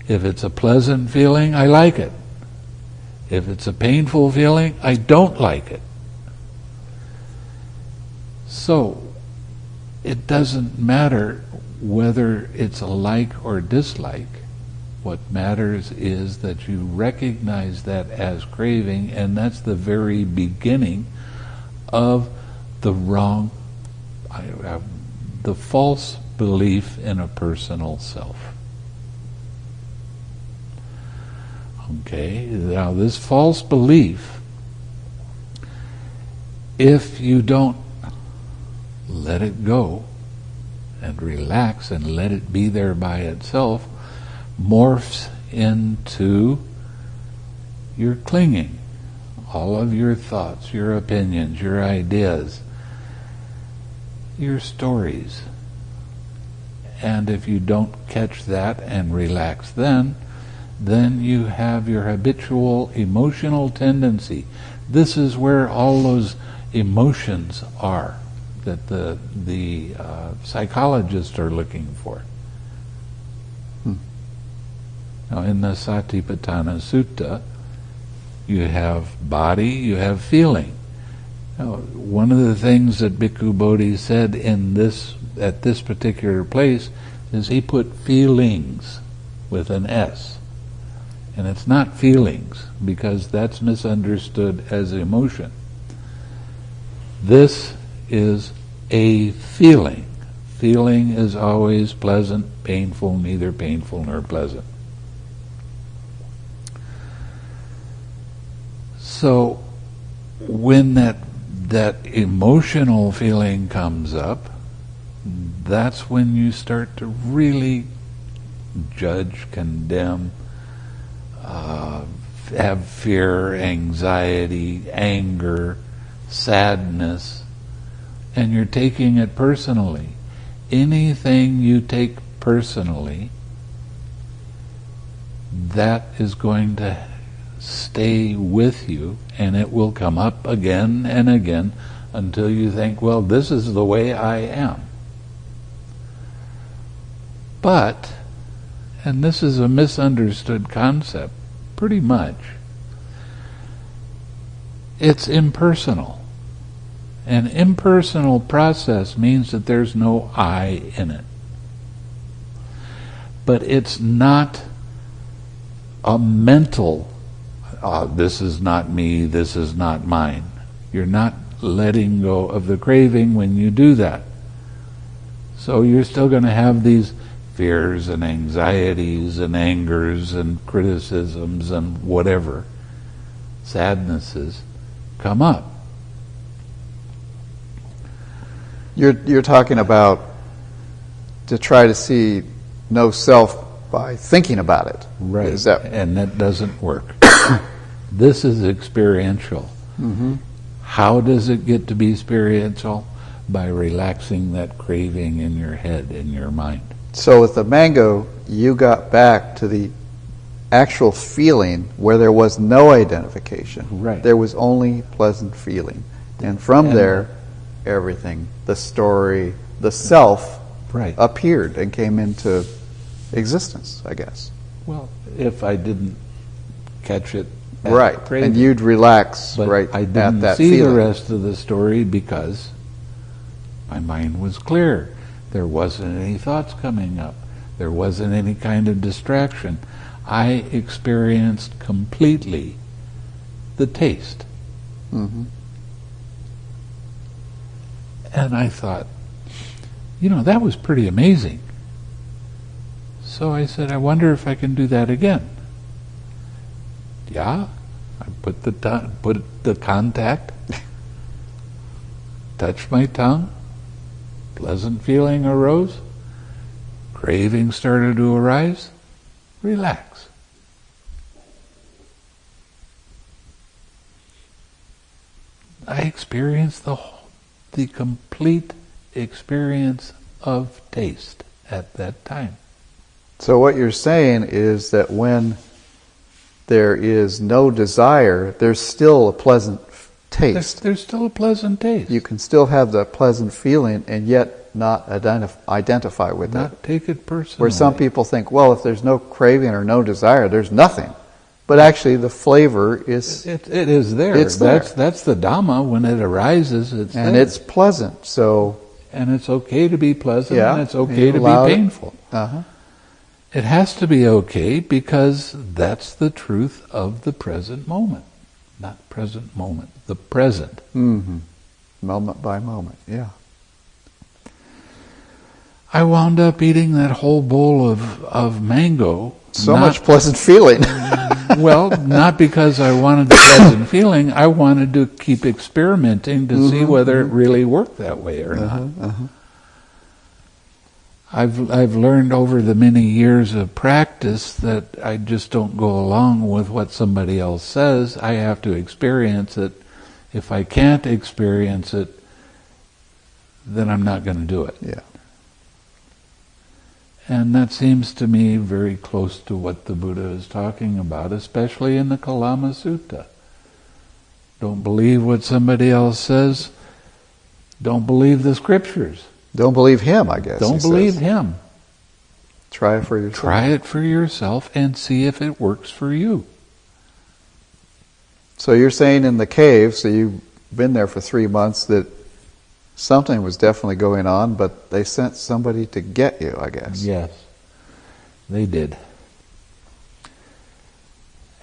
If it's a pleasant feeling, I like it. If it's a painful feeling, I don't like it. So, it doesn't matter whether it's a like or dislike. What matters is that you recognize that as craving, and that's the very beginning of the the false belief in a personal self. Okay, now this false belief, if you don't let it go and relax and let it be there by itself, morphs into your clinging. All of your thoughts, your opinions, your ideas, your stories. And if you don't catch that and relax then you have your habitual emotional tendency. This is where all those emotions are that the psychologists are looking for. Now, in the Satipathana Sutta, you have body, you have feeling. Now, one of the things that Bhikkhu Bodhi said at this particular place is he put feelings with an S. And it's not feelings, because that's misunderstood as emotion. This is a feeling. Feeling is always pleasant, painful, neither painful nor pleasant. So, when that emotional feeling comes up, that's when you start to really judge, condemn, have fear, anxiety, anger, sadness, and you're taking it personally. Anything you take personally, that is going to stay with you, and it will come up again and again until you think, well, this is the way I am. But, and this is a misunderstood concept, pretty much, it's impersonal. An impersonal process means that there's no I in it. But it's not a mental, this is not me, this is not mine. You're not letting go of the craving when you do that. So you're still going to have these fears and anxieties and angers and criticisms and whatever, sadnesses come up. You're talking about to try to see no self by thinking about it. Right. Is that... And that doesn't work. This is experiential. Mm-hmm. How does it get to be experiential? By relaxing that craving in your head, in your mind. So with the mango, you got back to the actual feeling where there was no identification. Right. There was only pleasant feeling. And from there, everything, the story, the self, right, appeared and came into existence, I guess. Well, if I didn't catch it at right, craving. And you'd relax But right I at didn't that see feeling. the rest of the story because my mind was clear. There wasn't any thoughts coming up. There wasn't any kind of distraction. I experienced completely the taste. Mm-hmm. And I thought, that was pretty amazing. So I said, I wonder if I can do that again. Yeah, I put the contact, touched my tongue, pleasant feeling arose, craving started to arise, relax. I experienced the complete experience of taste at that time. So what you're saying is that when there is no desire, there's still a pleasant taste. There's still a pleasant taste. You can still have the pleasant feeling and yet not identify with it. Not take it personally. Where some people think, well, if there's no craving or no desire, there's nothing. But actually the flavor is... It is there. It's there. That's the Dhamma. When it arises, it's and there. it's pleasant, so... And it's okay to be pleasant, Yeah, and it's okay to be allow it. painful. Uh-huh. It has to be okay because that's the truth of the present moment. Not present moment, the present. Mm-hmm. Moment by moment, yeah. I wound up eating that whole bowl of mango. So much pleasant feeling. Well, not because I wanted the pleasant feeling. I wanted to keep experimenting to see whether it really worked that way or not. Uh-huh. I've learned over the many years of practice that I just don't go along with what somebody else says. I have to experience it. If I can't experience it, then I'm not going to do it. Yeah. And that seems to me very close to what the Buddha is talking about, especially in the Kalama Sutta. Don't believe what somebody else says. Don't believe the scriptures. Don't believe him, I guess. Don't believe him. Try it for yourself. Try it for yourself and see if it works for you. So you're saying in the cave, so you've been there for 3 months, that something was definitely going on, but they sent somebody to get you, I guess. Yes, they did.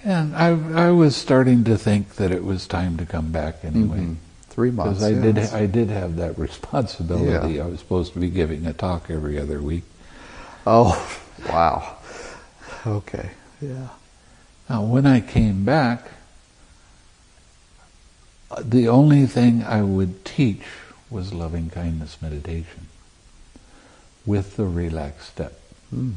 And I was starting to think that it was time to come back anyway. Mm-hmm. 3 months, Because I did have that responsibility. Yeah. I was supposed to be giving a talk every other week. Oh, wow. Okay, yeah. Now, when I came back, the only thing I would teach was loving kindness meditation with the relaxed step. Mm.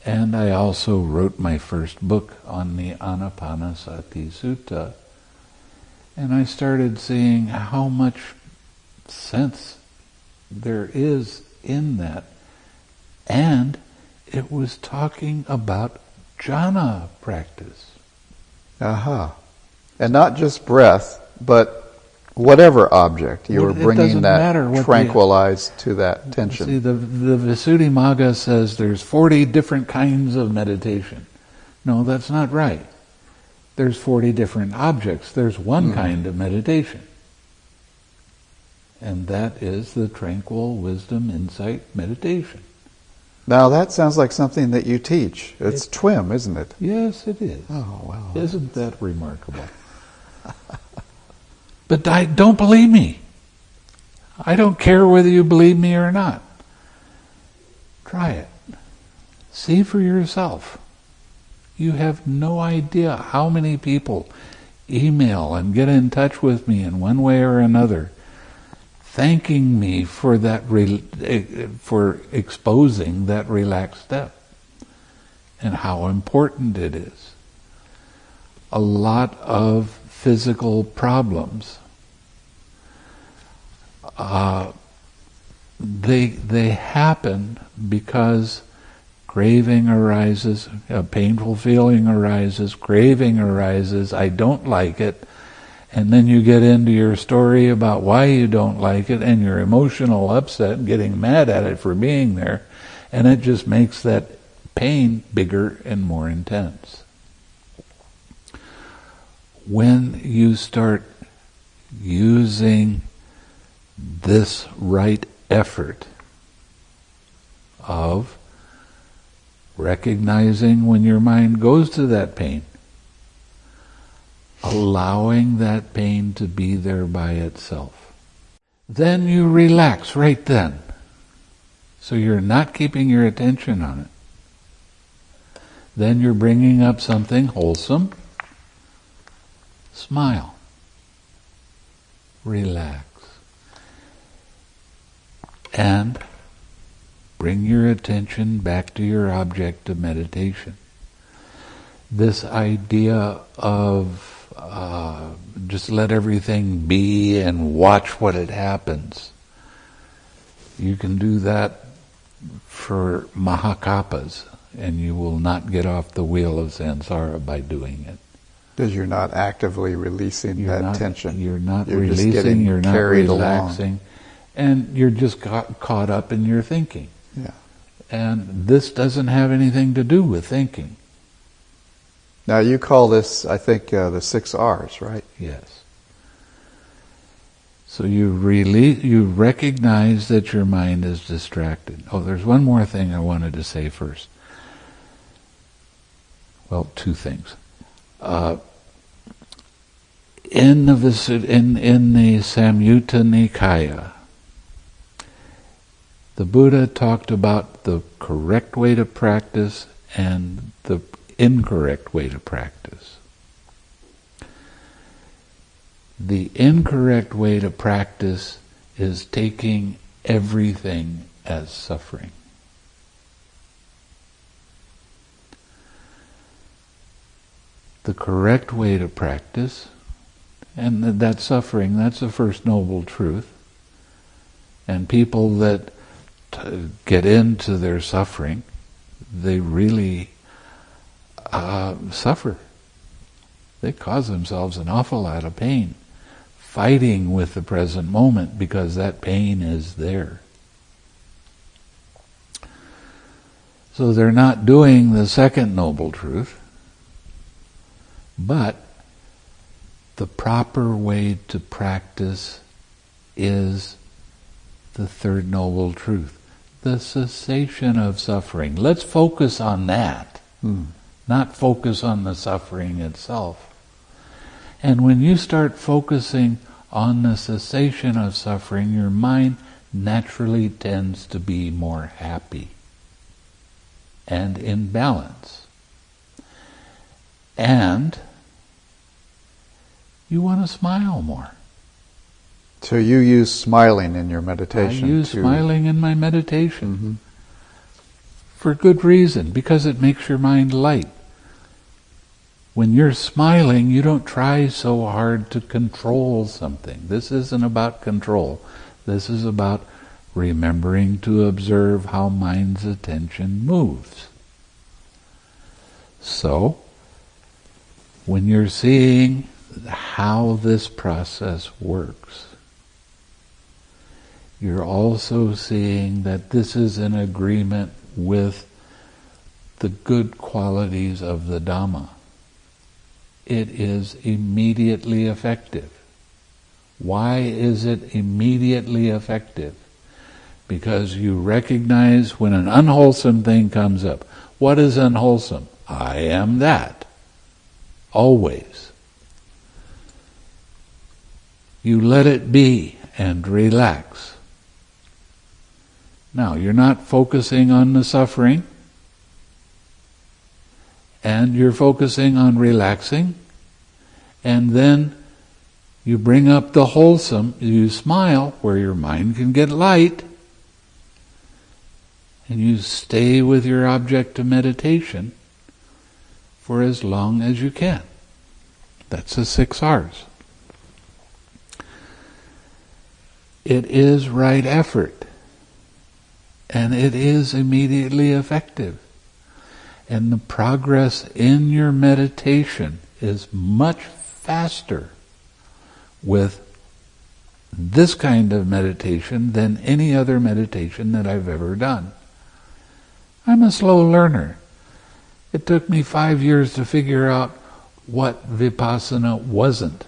And I also wrote my first book on the Anapansati Sutta, And I started seeing how much sense there is in that. And it was talking about jhana practice. Aha. And not just breath, but whatever object you were bringing that tranquilized to that tension. See, the Visuddhimagga says there's 40 different kinds of meditation. No, that's not right. There's 40 different objects. There's one kind of meditation. And that is the tranquil wisdom insight meditation. Now that sounds like something that you teach. It's TWIM, isn't it? Yes, it is. Oh, wow. Isn't that remarkable? But don't believe me. I don't care whether you believe me or not. Try it. See for yourself. You have no idea how many people email and get in touch with me in one way or another, thanking me for that for exposing that relaxed step and how important it is. A lot of physical problems, they happen because craving arises, a painful feeling arises, craving arises, I don't like it, and then you get into your story about why you don't like it, and you're emotional upset, getting mad at it for being there, and it just makes that pain bigger and more intense. When you start using this right effort of recognizing when your mind goes to that pain, allowing that pain to be there by itself, then you relax right then. So you're not keeping your attention on it. Then you're bringing up something wholesome. Smile. Relax. And bring your attention back to your object of meditation. This idea of just let everything be and watch what it happens. You can do that for mahakapas, and you will not get off the wheel of samsara by doing it. Because you're not actively releasing that tension. You're not releasing, you're not relaxing, along. And you're just caught up in your thinking. Yeah. And this doesn't have anything to do with thinking. Now you call this, I think, the 6 R's, right? Yes. So you recognize that your mind is distracted. Oh, there's one more thing I wanted to say first. Well, 2 things. In the Samyutta Nikaya, the Buddha talked about the correct way to practice and the incorrect way to practice. The incorrect way to practice is taking everything as suffering. The correct way to practice, and that suffering, that's the first noble truth. And people that get into their suffering, they really suffer. They cause themselves an awful lot of pain, fighting with the present moment because that pain is there. So they're not doing the second noble truth, but the proper way to practice is the third noble truth, the cessation of suffering. Let's focus on that, not focus on the suffering itself. And when you start focusing on the cessation of suffering, your mind naturally tends to be more happy and in balance. And you want to smile more. So you use smiling in your meditation? I use smiling in my meditation. For good reason, because it makes your mind light. When you're smiling, you don't try so hard to control something. This isn't about control. This is about remembering to observe how mind's attention moves. So, when you're seeing how this process works, you're also seeing that this is in agreement with the good qualities of the Dhamma. It is immediately effective. Why is it immediately effective? Because you recognize when an unwholesome thing comes up. What is unwholesome? I am that. Always. You let it be and relax. Now, you're not focusing on the suffering, and you're focusing on relaxing, and then you bring up the wholesome, you smile where your mind can get light, and you stay with your object of meditation for as long as you can. That's the 6 R's. It is right effort, and it is immediately effective. And the progress in your meditation is much faster with this kind of meditation than any other meditation that I've ever done. I'm a slow learner. It took me 5 years to figure out what vipassana wasn't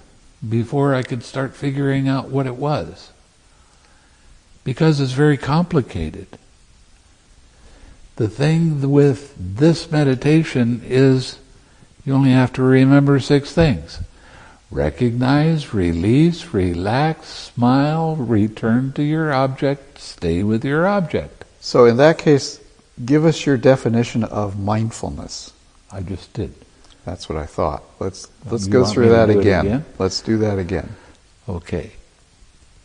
before I could start figuring out what it was. Because it's very complicated. The thing with this meditation is you only have to remember 6 things. Recognize, release, relax, smile, return to your object, stay with your object. So in that case, give us your definition of mindfulness. I just did. That's what I thought. Let's go through that again. Let's do that again. Okay.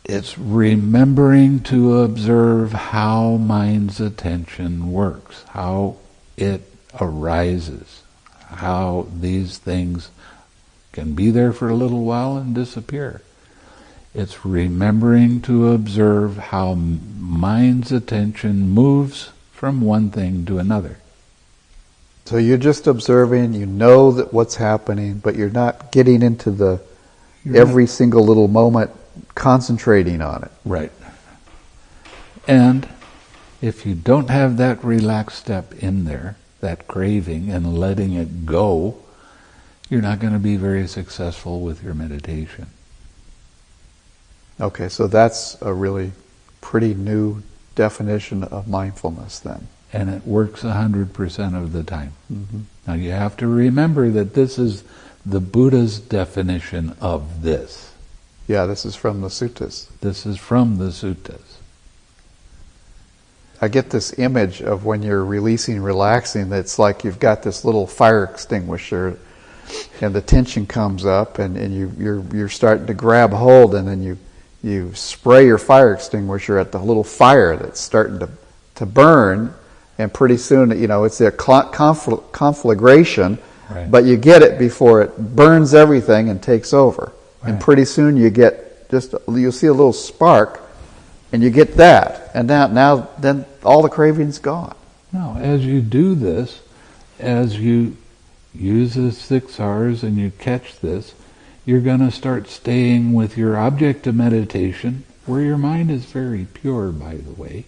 It's remembering to observe how mind's attention works, how it arises, how these things can be there for a little while and disappear. It's remembering to observe how mind's attention moves from one thing to another. So you're just observing, you know that what's happening, but you're not getting into every single little moment concentrating on it. Right. And if you don't have that relaxed step in there, that craving and letting it go, you're not going to be very successful with your meditation. Okay, so that's a really pretty new definition of mindfulness then. And it works 100% of the time. Mm-hmm. Now you have to remember that this is the Buddha's definition of this. Yeah, this is from the Suttas. This is from the Suttas. I get this image of when you're releasing, relaxing, that it's like you've got this little fire extinguisher and the tension comes up and you're starting to grab hold, and then you spray your fire extinguisher at the little fire that's starting to burn, and pretty soon, it's a conflagration, right. But you get it before it burns everything and takes over. Right. And pretty soon you'll see a little spark, and you get that, and then all the craving's gone. Now, as you do this, as you use the 6 R's and you catch this, you're going to start staying with your object of meditation, where your mind is very pure, by the way,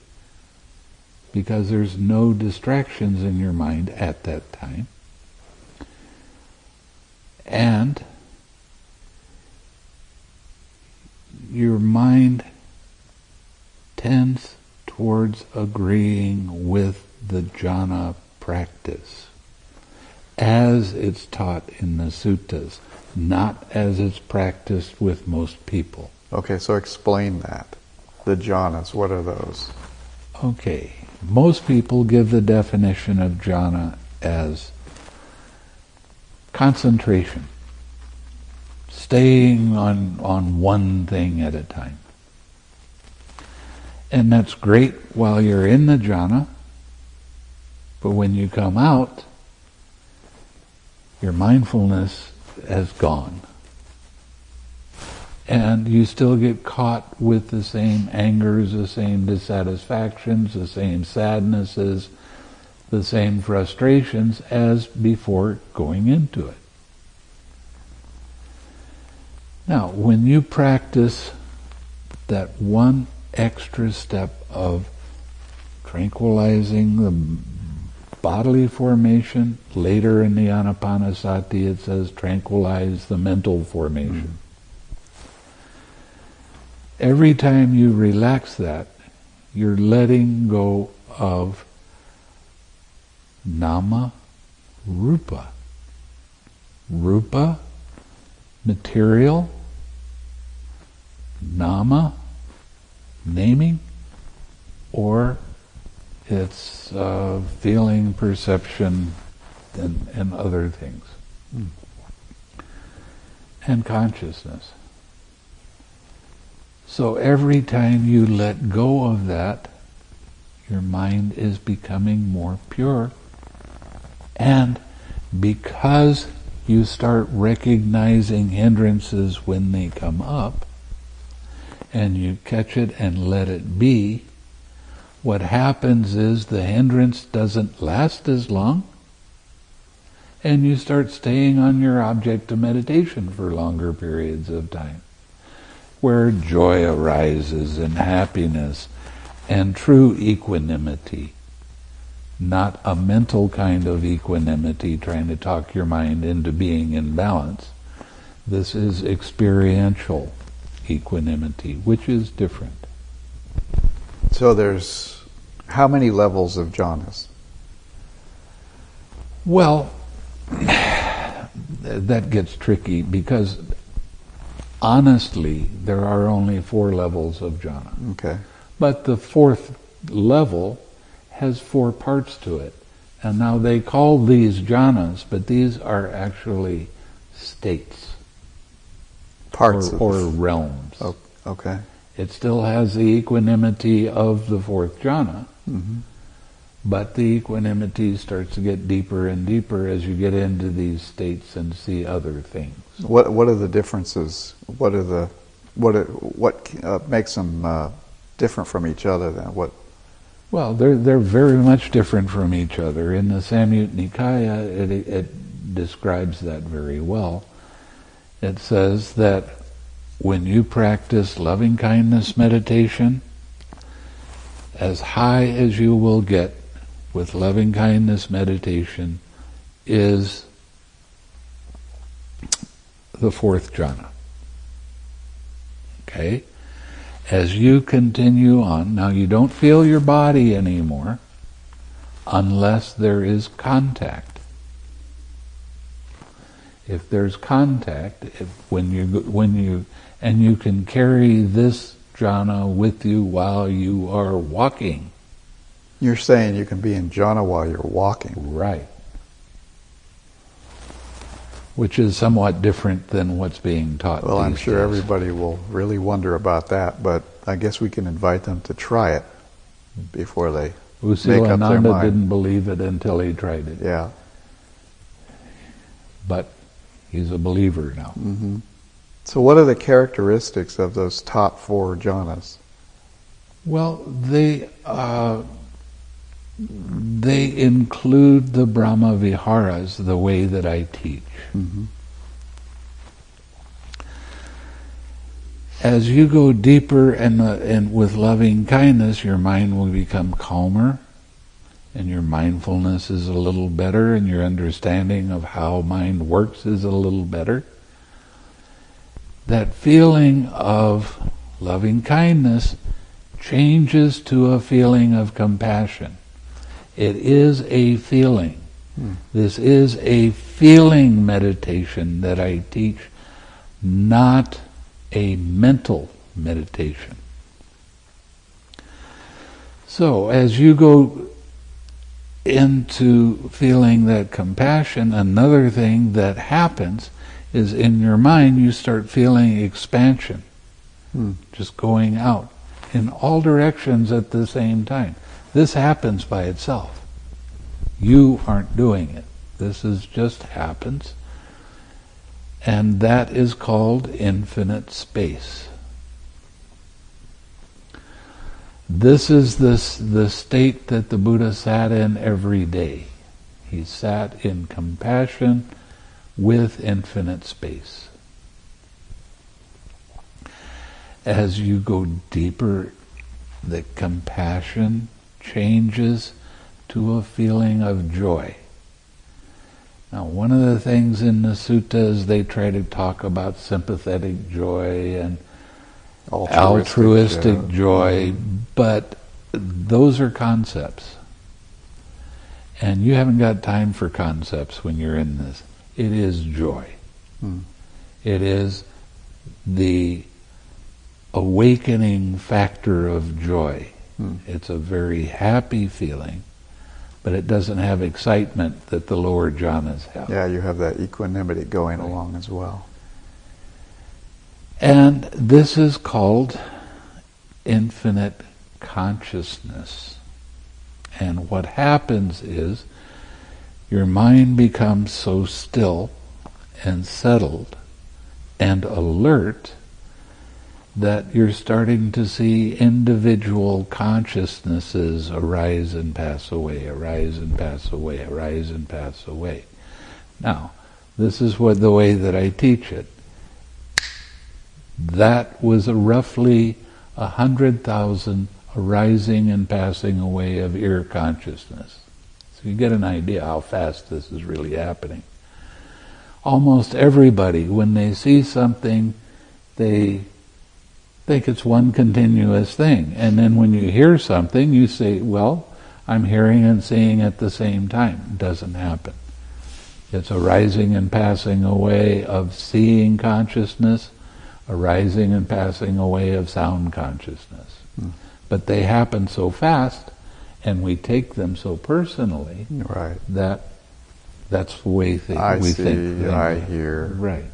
because there's no distractions in your mind at that time. And your mind tends towards agreeing with the jhana practice as it's taught in the suttas, not as it's practiced with most people. Okay, so explain that. The jhanas, what are those? Okay, most people give the definition of jhana as concentration, staying on one thing at a time. And that's great while you're in the jhana, but when you come out, your mindfulness has gone. And you still get caught with the same angers, the same dissatisfactions, the same sadnesses, the same frustrations as before going into it. Now, when you practice that one extra step of tranquilizing the bodily formation, later in the Anapanasati it says tranquilize the mental formation. Every time you relax that, you're letting go of nama, rupa. Rupa, material, nama, naming, or it's feeling, perception, and other things. And consciousness. So every time you let go of that, your mind is becoming more pure. And because you start recognizing hindrances when they come up, and you catch it and let it be, what happens is the hindrance doesn't last as long, and you start staying on your object of meditation for longer periods of time, where joy arises and happiness and true equanimity, not a mental kind of equanimity trying to talk your mind into being in balance. This is experiential equanimity, which is different. So there's how many levels of jhanas? Well, that gets tricky because honestly, there are only 4 levels of jhana. Okay. But the 4th level has 4 parts to it. And now they call these jhanas, but these are actually states. Parts or realms. Oh, okay. It still has the equanimity of the 4th jhana, but the equanimity starts to get deeper and deeper as you get into these states and see other things. What are the differences? What makes them different from each other then? What? Well, they're very much different from each other. In the Samyutta Nikaya, it describes that very well. It says that when you practice loving-kindness meditation, as high as you will get with loving-kindness meditation is the 4th jhana. Okay? As you continue on, now you don't feel your body anymore unless there is contact. If there's contact, when you can carry this jhana with you while you are walking. You're saying you can be in jhana while you're walking. Right. Which is somewhat different than what's being taught. Well, I'm sure days. everybody will really wonder about that, but I guess we can invite them to try it before they make up their Usilananda mind. didn't believe it until he tried it. Yeah. But he's a believer now. Mm-hmm. So what are the characteristics of those top 4 jhanas? Well, they include the Brahma Viharas the way that I teach. Mm-hmm. As you go deeper and with loving kindness, your mind will become calmer, and your mindfulness is a little better, and your understanding of how mind works is a little better. That feeling of loving kindness changes to a feeling of compassion. It is a feeling. This is a feeling meditation that I teach, not a mental meditation. So as you go into feeling that compassion, another thing that happens is in your mind you start feeling expansion, just going out in all directions at the same time. This happens by itself. You aren't doing it. This is just happens. And that is called infinite space. This is the state that the Buddha sat in every day. He sat in compassion with infinite space. As you go deeper, the compassion changes to a feeling of joy. Now, one of the things in the suttas, they try to talk about sympathetic joy and altruistic joy, but those are concepts. And you haven't got time for concepts when you're in this. It is joy. It is the awakening factor of joy. It's a very happy feeling, but it doesn't have excitement that the lower jhanas have. Yeah, you have that equanimity going along as well. And this is called infinite consciousness. And what happens is your mind becomes so still and settled and alert that you're starting to see individual consciousnesses arise and pass away, arise and pass away, arise and pass away. Now, this is the way that I teach it. That was roughly 100,000 arising and passing away of ear consciousness. So you get an idea how fast this is really happening. Almost everybody, when they see something, they think it's one continuous thing. And then when you hear something, you say, well, I'm hearing and seeing at the same time. It doesn't happen. It's a rising and passing away of seeing consciousness, a rising and passing away of sound consciousness. But they happen so fast, and we take them so personally, that that's the way we think. I hear. Right.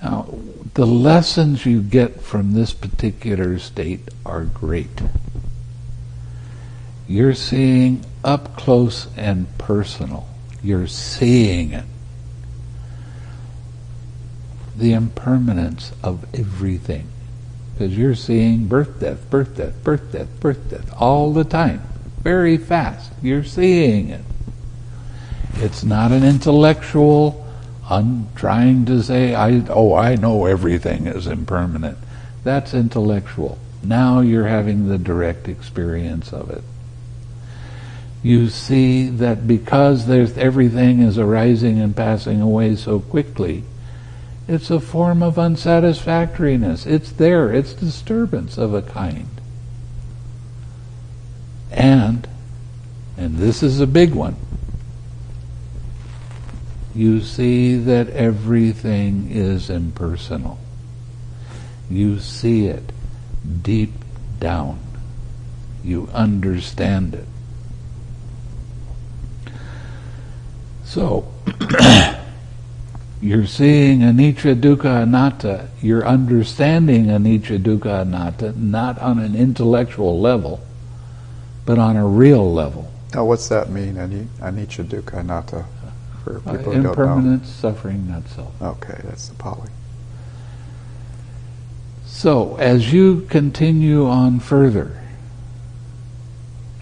Now, the lessons you get from this particular state are great. You're seeing up close and personal. You're seeing it. The impermanence of everything. Because you're seeing birth, death, birth, death, birth, death, birth, death, all the time. Very fast. You're seeing it. It's not an intellectual, I'm trying to say, I know everything is impermanent. That's intellectual. Now you're having the direct experience of it. You see that because everything is arising and passing away so quickly, it's a form of unsatisfactoriness. It's there. It's disturbance of a kind. And this is a big one, you see that everything is impersonal. You see it deep down. You understand it. So, you're seeing anicca, dukkha, anatta. You're understanding anicca, dukkha, anatta, not on an intellectual level, but on a real level. Now, what's that mean, anicca, dukkha, anatta? For people who don't know. Impermanence, suffering, not self. Okay, that's the Pali. So, as you continue on further,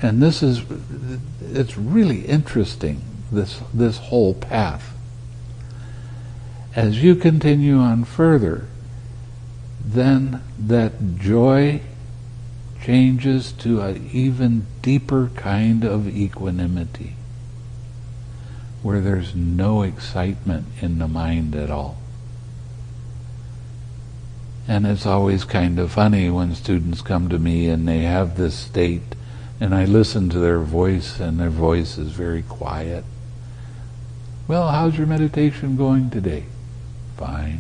and it's really interesting, this whole path. As you continue on further, then that joy changes to an even deeper kind of equanimity, where there's no excitement in the mind at all. And it's always kind of funny when students come to me and they have this state, and I listen to their voice, and their voice is very quiet. Well, how's your meditation going today? Fine.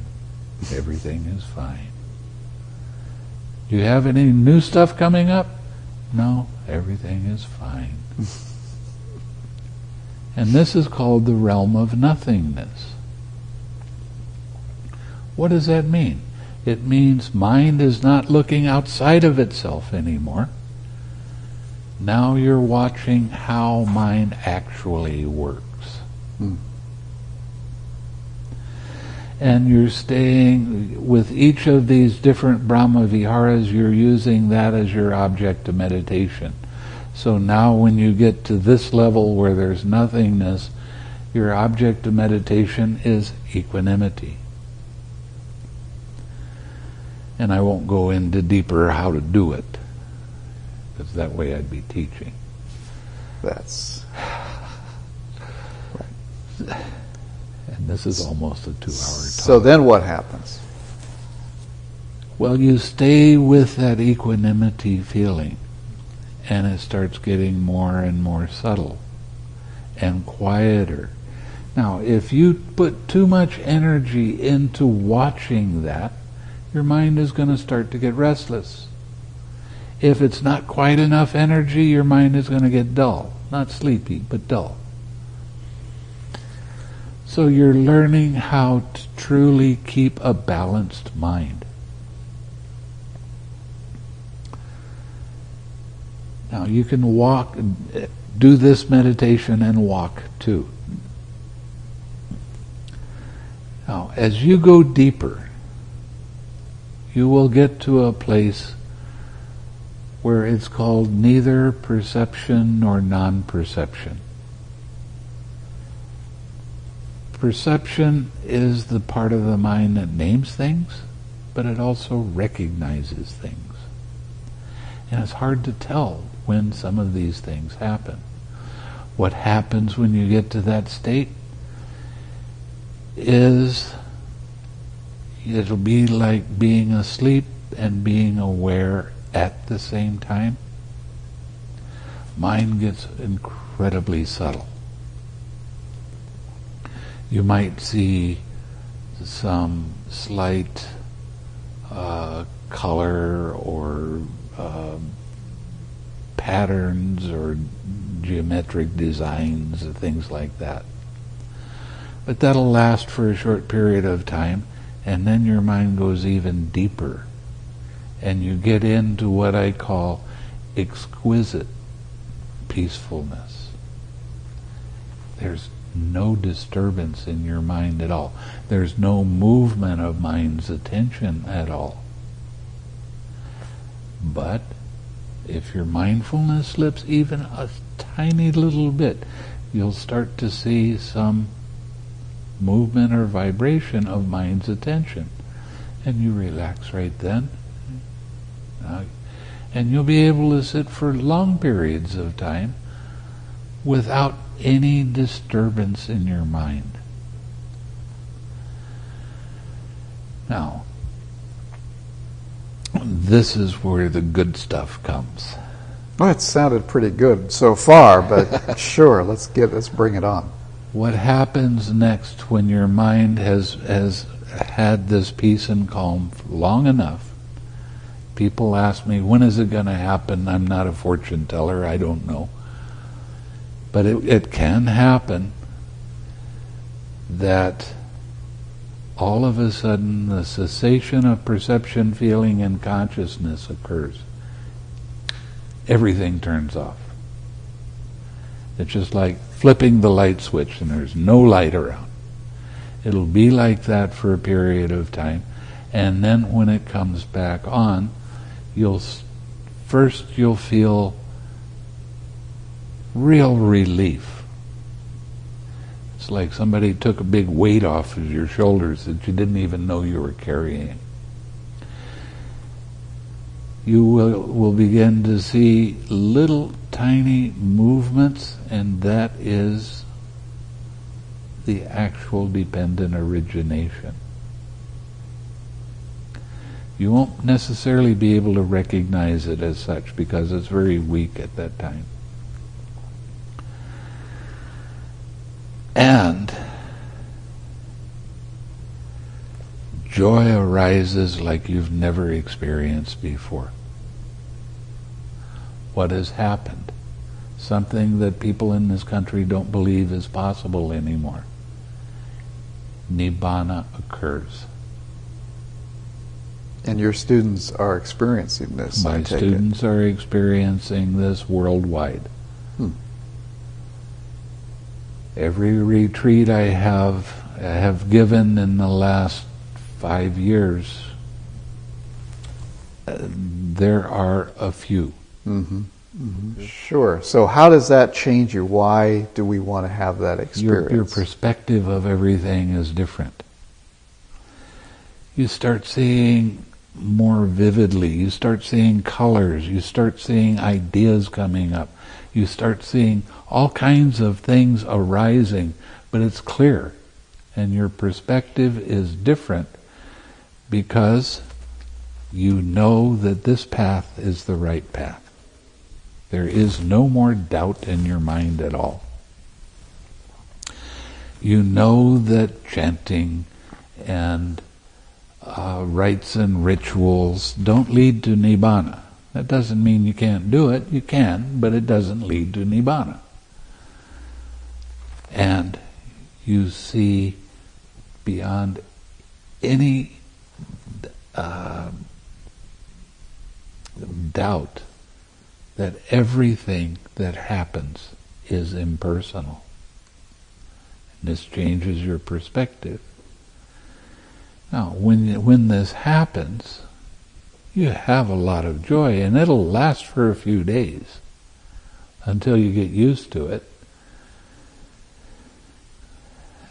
Everything is fine. Do you have any new stuff coming up? No, everything is fine. And this is called the realm of nothingness. What does that mean? It means mind is not looking outside of itself anymore. Now you're watching how mind actually works. And you're staying with each of these different Brahma Viharas, you're using that as your object of meditation. So now when you get to this level where there's nothingness, your object of meditation is equanimity. And I won't go into deeper how to do it, because that way I'd be teaching. That's right. And this is almost a 2-hour talk. So then what happens? Well, you stay with that equanimity feeling, and it starts getting more and more subtle and quieter. Now, if you put too much energy into watching that, your mind is going to start to get restless. If it's not quite enough energy, your mind is going to get dull. Not sleepy, but dull. So you're learning how to truly keep a balanced mind. Now you can do this meditation and walk too. Now as you go deeper, you will get to a place where it's called neither perception nor non-perception. Perception is the part of the mind that names things, but it also recognizes things. And it's hard to tell when some of these things happen. What happens when you get to that state is it'll be like being asleep and being aware at the same time. Mind gets incredibly subtle. You might see some slight color or patterns or geometric designs and things like that. But that'll last for a short period of time, and then your mind goes even deeper, and you get into what I call exquisite peacefulness. There's no disturbance in your mind at all. There's no movement of mind's attention at all. But if your mindfulness slips even a tiny little bit, you'll start to see some movement or vibration of mind's attention. And you relax right then. And you'll be able to sit for long periods of time without any disturbance in your mind. Now, this is where the good stuff comes. Well, it sounded pretty good so far, but sure, let's bring it on. What happens next when your mind has had this peace and calm long enough? People ask me, when is it going to happen? I'm not a fortune teller, I don't know. But it can happen that all of a sudden the cessation of perception, feeling, and consciousness occurs. Everything turns off. It's just like flipping the light switch and there's no light around. It'll be like that for a period of time, and then when it comes back on, you'll feel real relief. It's like somebody took a big weight off of your shoulders that you didn't even know you were carrying. You will begin to see little tiny movements, and that is the actual dependent origination. You won't necessarily be able to recognize it as such because it's very weak at that time. And joy arises like you've never experienced before. What has happened? Something that people in this country don't believe is possible anymore. Nibbana occurs. And your students are experiencing this, I My take students are experiencing this worldwide. Hmm. Every retreat I have given in the last 5 years, there are a few. Mm-hmm. Mm-hmm. Sure. So how does that change you? Why do we want to have that experience? Your perspective of everything is different. You start seeing more vividly. You start seeing colors. You start seeing ideas coming up. You start seeing all kinds of things arising, but it's clear. And your perspective is different because you know that this path is the right path. There is no more doubt in your mind at all. You know that chanting and rites and rituals don't lead to Nibbana. That doesn't mean you can't do it. You can, but it doesn't lead to Nibbana. And you see beyond any doubt that everything that happens is impersonal. And this changes your perspective. Now, when this happens, you have a lot of joy, and it'll last for a few days until you get used to it.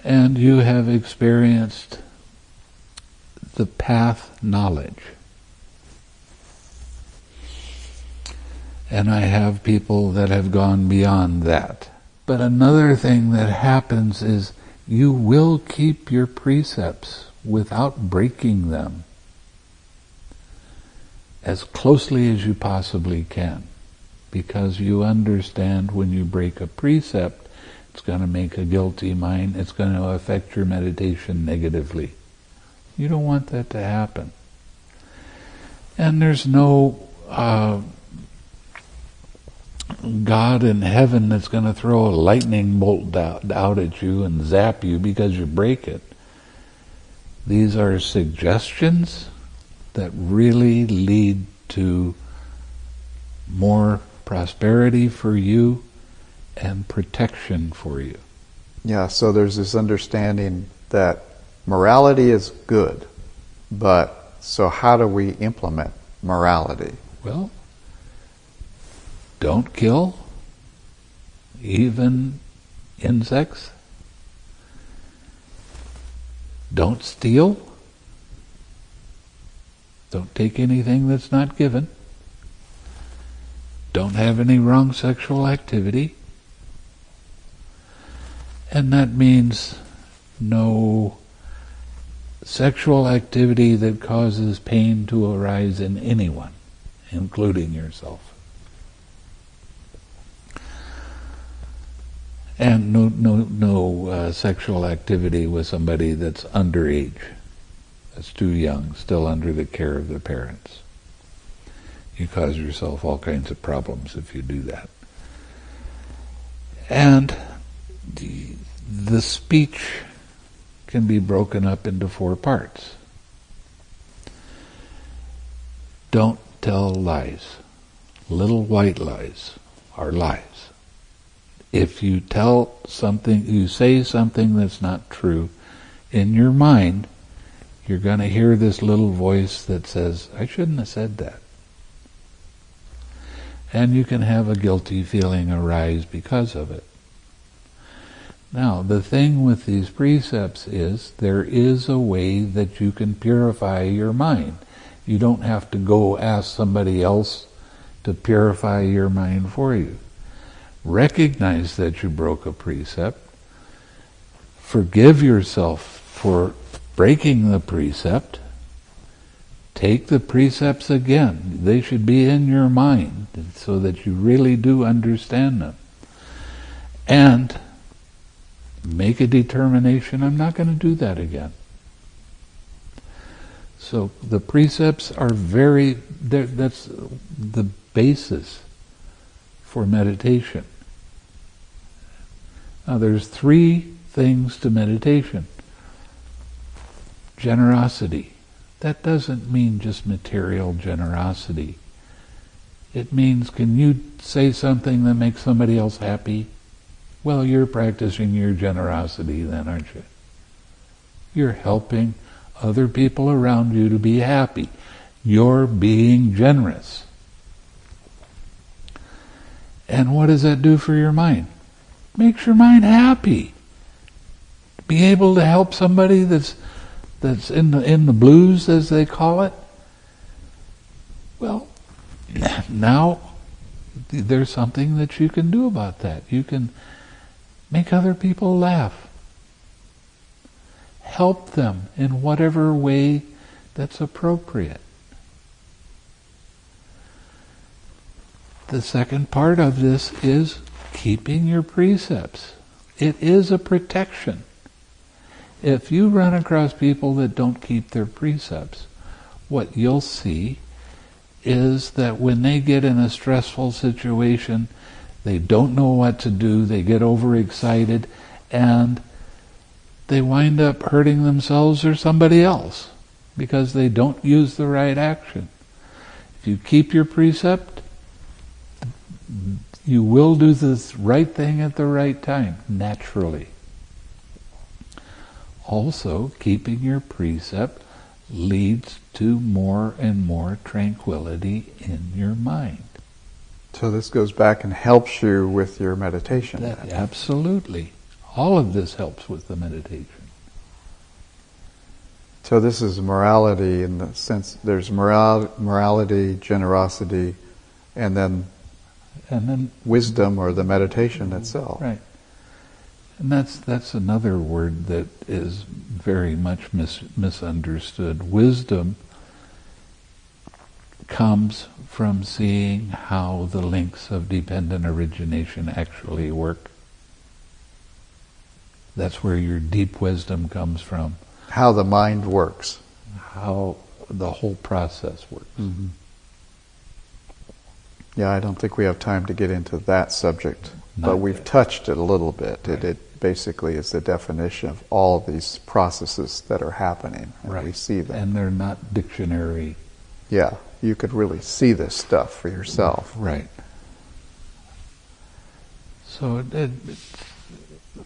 And you have experienced the path knowledge. And I have people that have gone beyond that. But another thing that happens is you will keep your precepts without breaking them as closely as you possibly can, because you understand when you break a precept, it's going to make a guilty mind, it's going to affect your meditation negatively. You don't want that to happen. And there's no God in heaven that's going to throw a lightning bolt out at you and zap you because you break it. These are suggestions that really lead to more prosperity for you and protection for you. Yeah, so there's this understanding that morality is good, but so how do we implement morality? Well, don't kill, even insects. Don't steal. Don't take anything that's not given. Don't have any wrong sexual activity. And that means no sexual activity that causes pain to arise in anyone, including yourself. And no sexual activity with somebody that's underage, that's too young, still under the care of their parents. You cause yourself all kinds of problems if you do that. And the speech can be broken up into 4 parts. Don't tell lies. Little white lies are lies. If you tell something, you say something that's not true, in your mind, you're going to hear this little voice that says, I shouldn't have said that. And you can have a guilty feeling arise because of it. Now, the thing with these precepts is, there is a way that you can purify your mind. You don't have to go ask somebody else to purify your mind for you. Recognize that you broke a precept. Forgive yourself for breaking the precept. Take the precepts again. They should be in your mind so that you really do understand them. And make a determination, I'm not going to do that again. So the precepts are that's the basis for meditation. Now there's 3 things to meditation. Generosity. That doesn't mean just material generosity. It means, can you say something that makes somebody else happy? Well, you're practicing your generosity then, aren't you? You're helping other people around you to be happy. You're being generous. And what does that do for your mind? Makes your mind happy. Be able to help somebody that's in the blues, as they call it. Well, now there's something that you can do about that. You can make other people laugh. Help them in whatever way that's appropriate. The second part of this is keeping your precepts. It is a protection. If you run across people that don't keep their precepts, what you'll see is that when they get in a stressful situation, they don't know what to do, they get overexcited, and they wind up hurting themselves or somebody else because they don't use the right action. If you keep your precept, you will do the right thing at the right time, naturally. Also, keeping your precept leads to more and more tranquility in your mind. So this goes back and helps you with your meditation. Absolutely. All of this helps with the meditation. So this is morality in the sense there's morality, generosity, and then wisdom or the meditation itself. Right. And that's another word that is very much misunderstood. Wisdom comes from seeing how the links of dependent origination actually work. That's where your deep wisdom comes from. How the mind works. How the whole process works. Mm-hmm. Yeah, I don't think we have time to get into that subject, but we've touched it a little bit. Right. It basically is the definition of all these processes that are happening, and right. We see them. And they're not dictionary. Yeah, you could really see this stuff for yourself. Right. So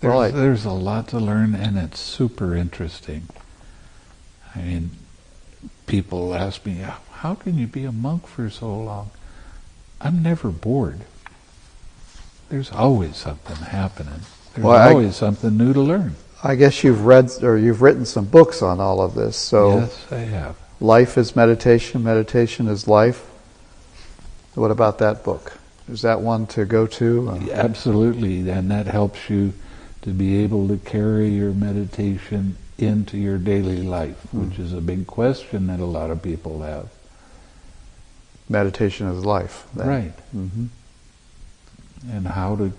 Well, there's a lot to learn, and it's super interesting. I mean, people ask me, how can you be a monk for so long? I'm never bored. There's always something happening. There's always something new to learn. I guess you've read or you've written some books on all of this. So yes, I have. Life is meditation, meditation is life. What about that book? Is that one to go to? Absolutely, and that helps you to be able to carry your meditation into your daily life, which is a big question that a lot of people have. Meditation is life. Then. Right. Mm-hmm. And how to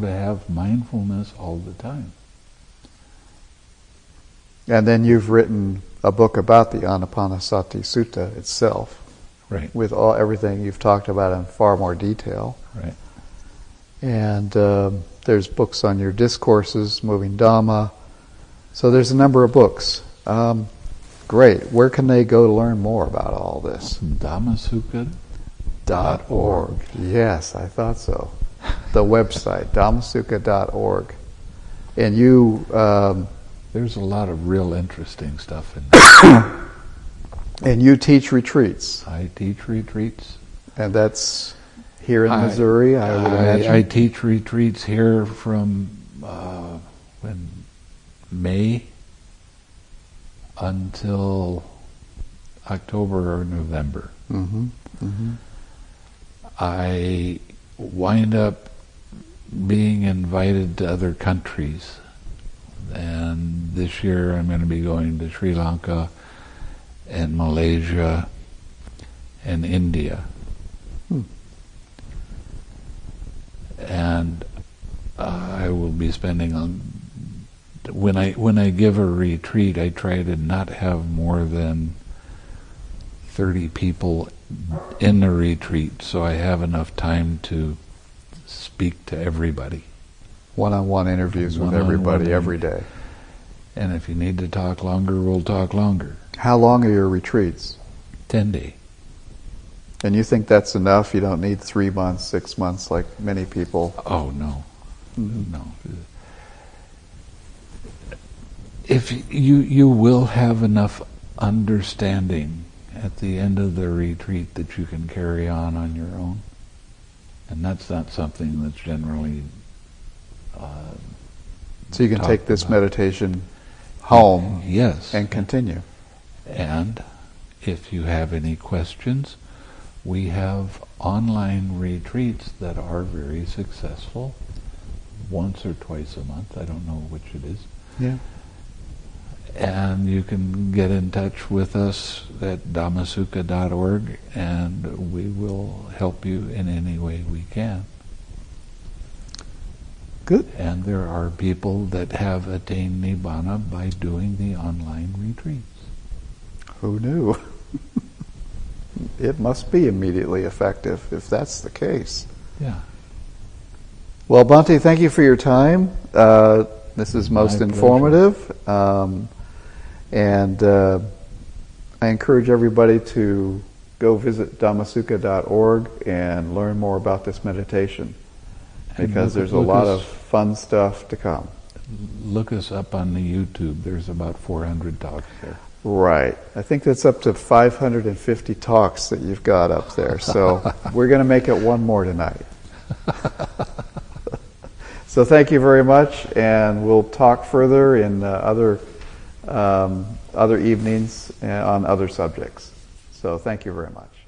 have mindfulness all the time. And then you've written a book about the Anapansati Sutta itself. Right. With everything you've talked about in far more detail. Right. And there's books on your discourses, Moving Dhamma. So there's a number of books. Great. Where can they go to learn more about all this? Dhammasukha.org. Yes, I thought so. The website, dhammasukha.org. And you... there's a lot of real interesting stuff in there. And you teach retreats. I teach retreats. And that's here in Missouri, I would imagine? I teach retreats here from May until October or November. Mm-hmm. Mm-hmm. I wind up being invited to other countries. And this year I'm going to be going to Sri Lanka and Malaysia and India. And I will be spending when I give a retreat, I try to not have more than 30 people in the retreat, so I have enough time to speak to everybody. One-on-one interviews with everybody every day. And if you need to talk longer, we'll talk longer. How long are your retreats? 10 day. And you think that's enough? You don't need 3 months, 6 months like many people? Oh, no. Mm-hmm. No. If you will have enough understanding at the end of the retreat that you can carry on your own. And that's not something that's generally so you can talked take this about. meditation home Yes. and continue. And if you have any questions, we have online retreats that are very successful, once or twice a month. I don't know which it is. Yeah. And you can get in touch with us at dhammasuka.org, and we will help you in any way we can. Good. And there are people that have attained Nibbana by doing the online retreats. Who knew? It must be immediately effective if that's the case. Yeah. Well, Bhante, thank you for your time. This is most My informative. And I encourage everybody to go visit dhammasuka.org and learn more about this meditation, because there's a lot of fun stuff to come. Look us up on the YouTube. There's about 400 talks there. Right. I think that's up to 550 talks that you've got up there. So we're going to make it one more tonight. So thank you very much, and we'll talk further in other evenings on other subjects. So thank you very much.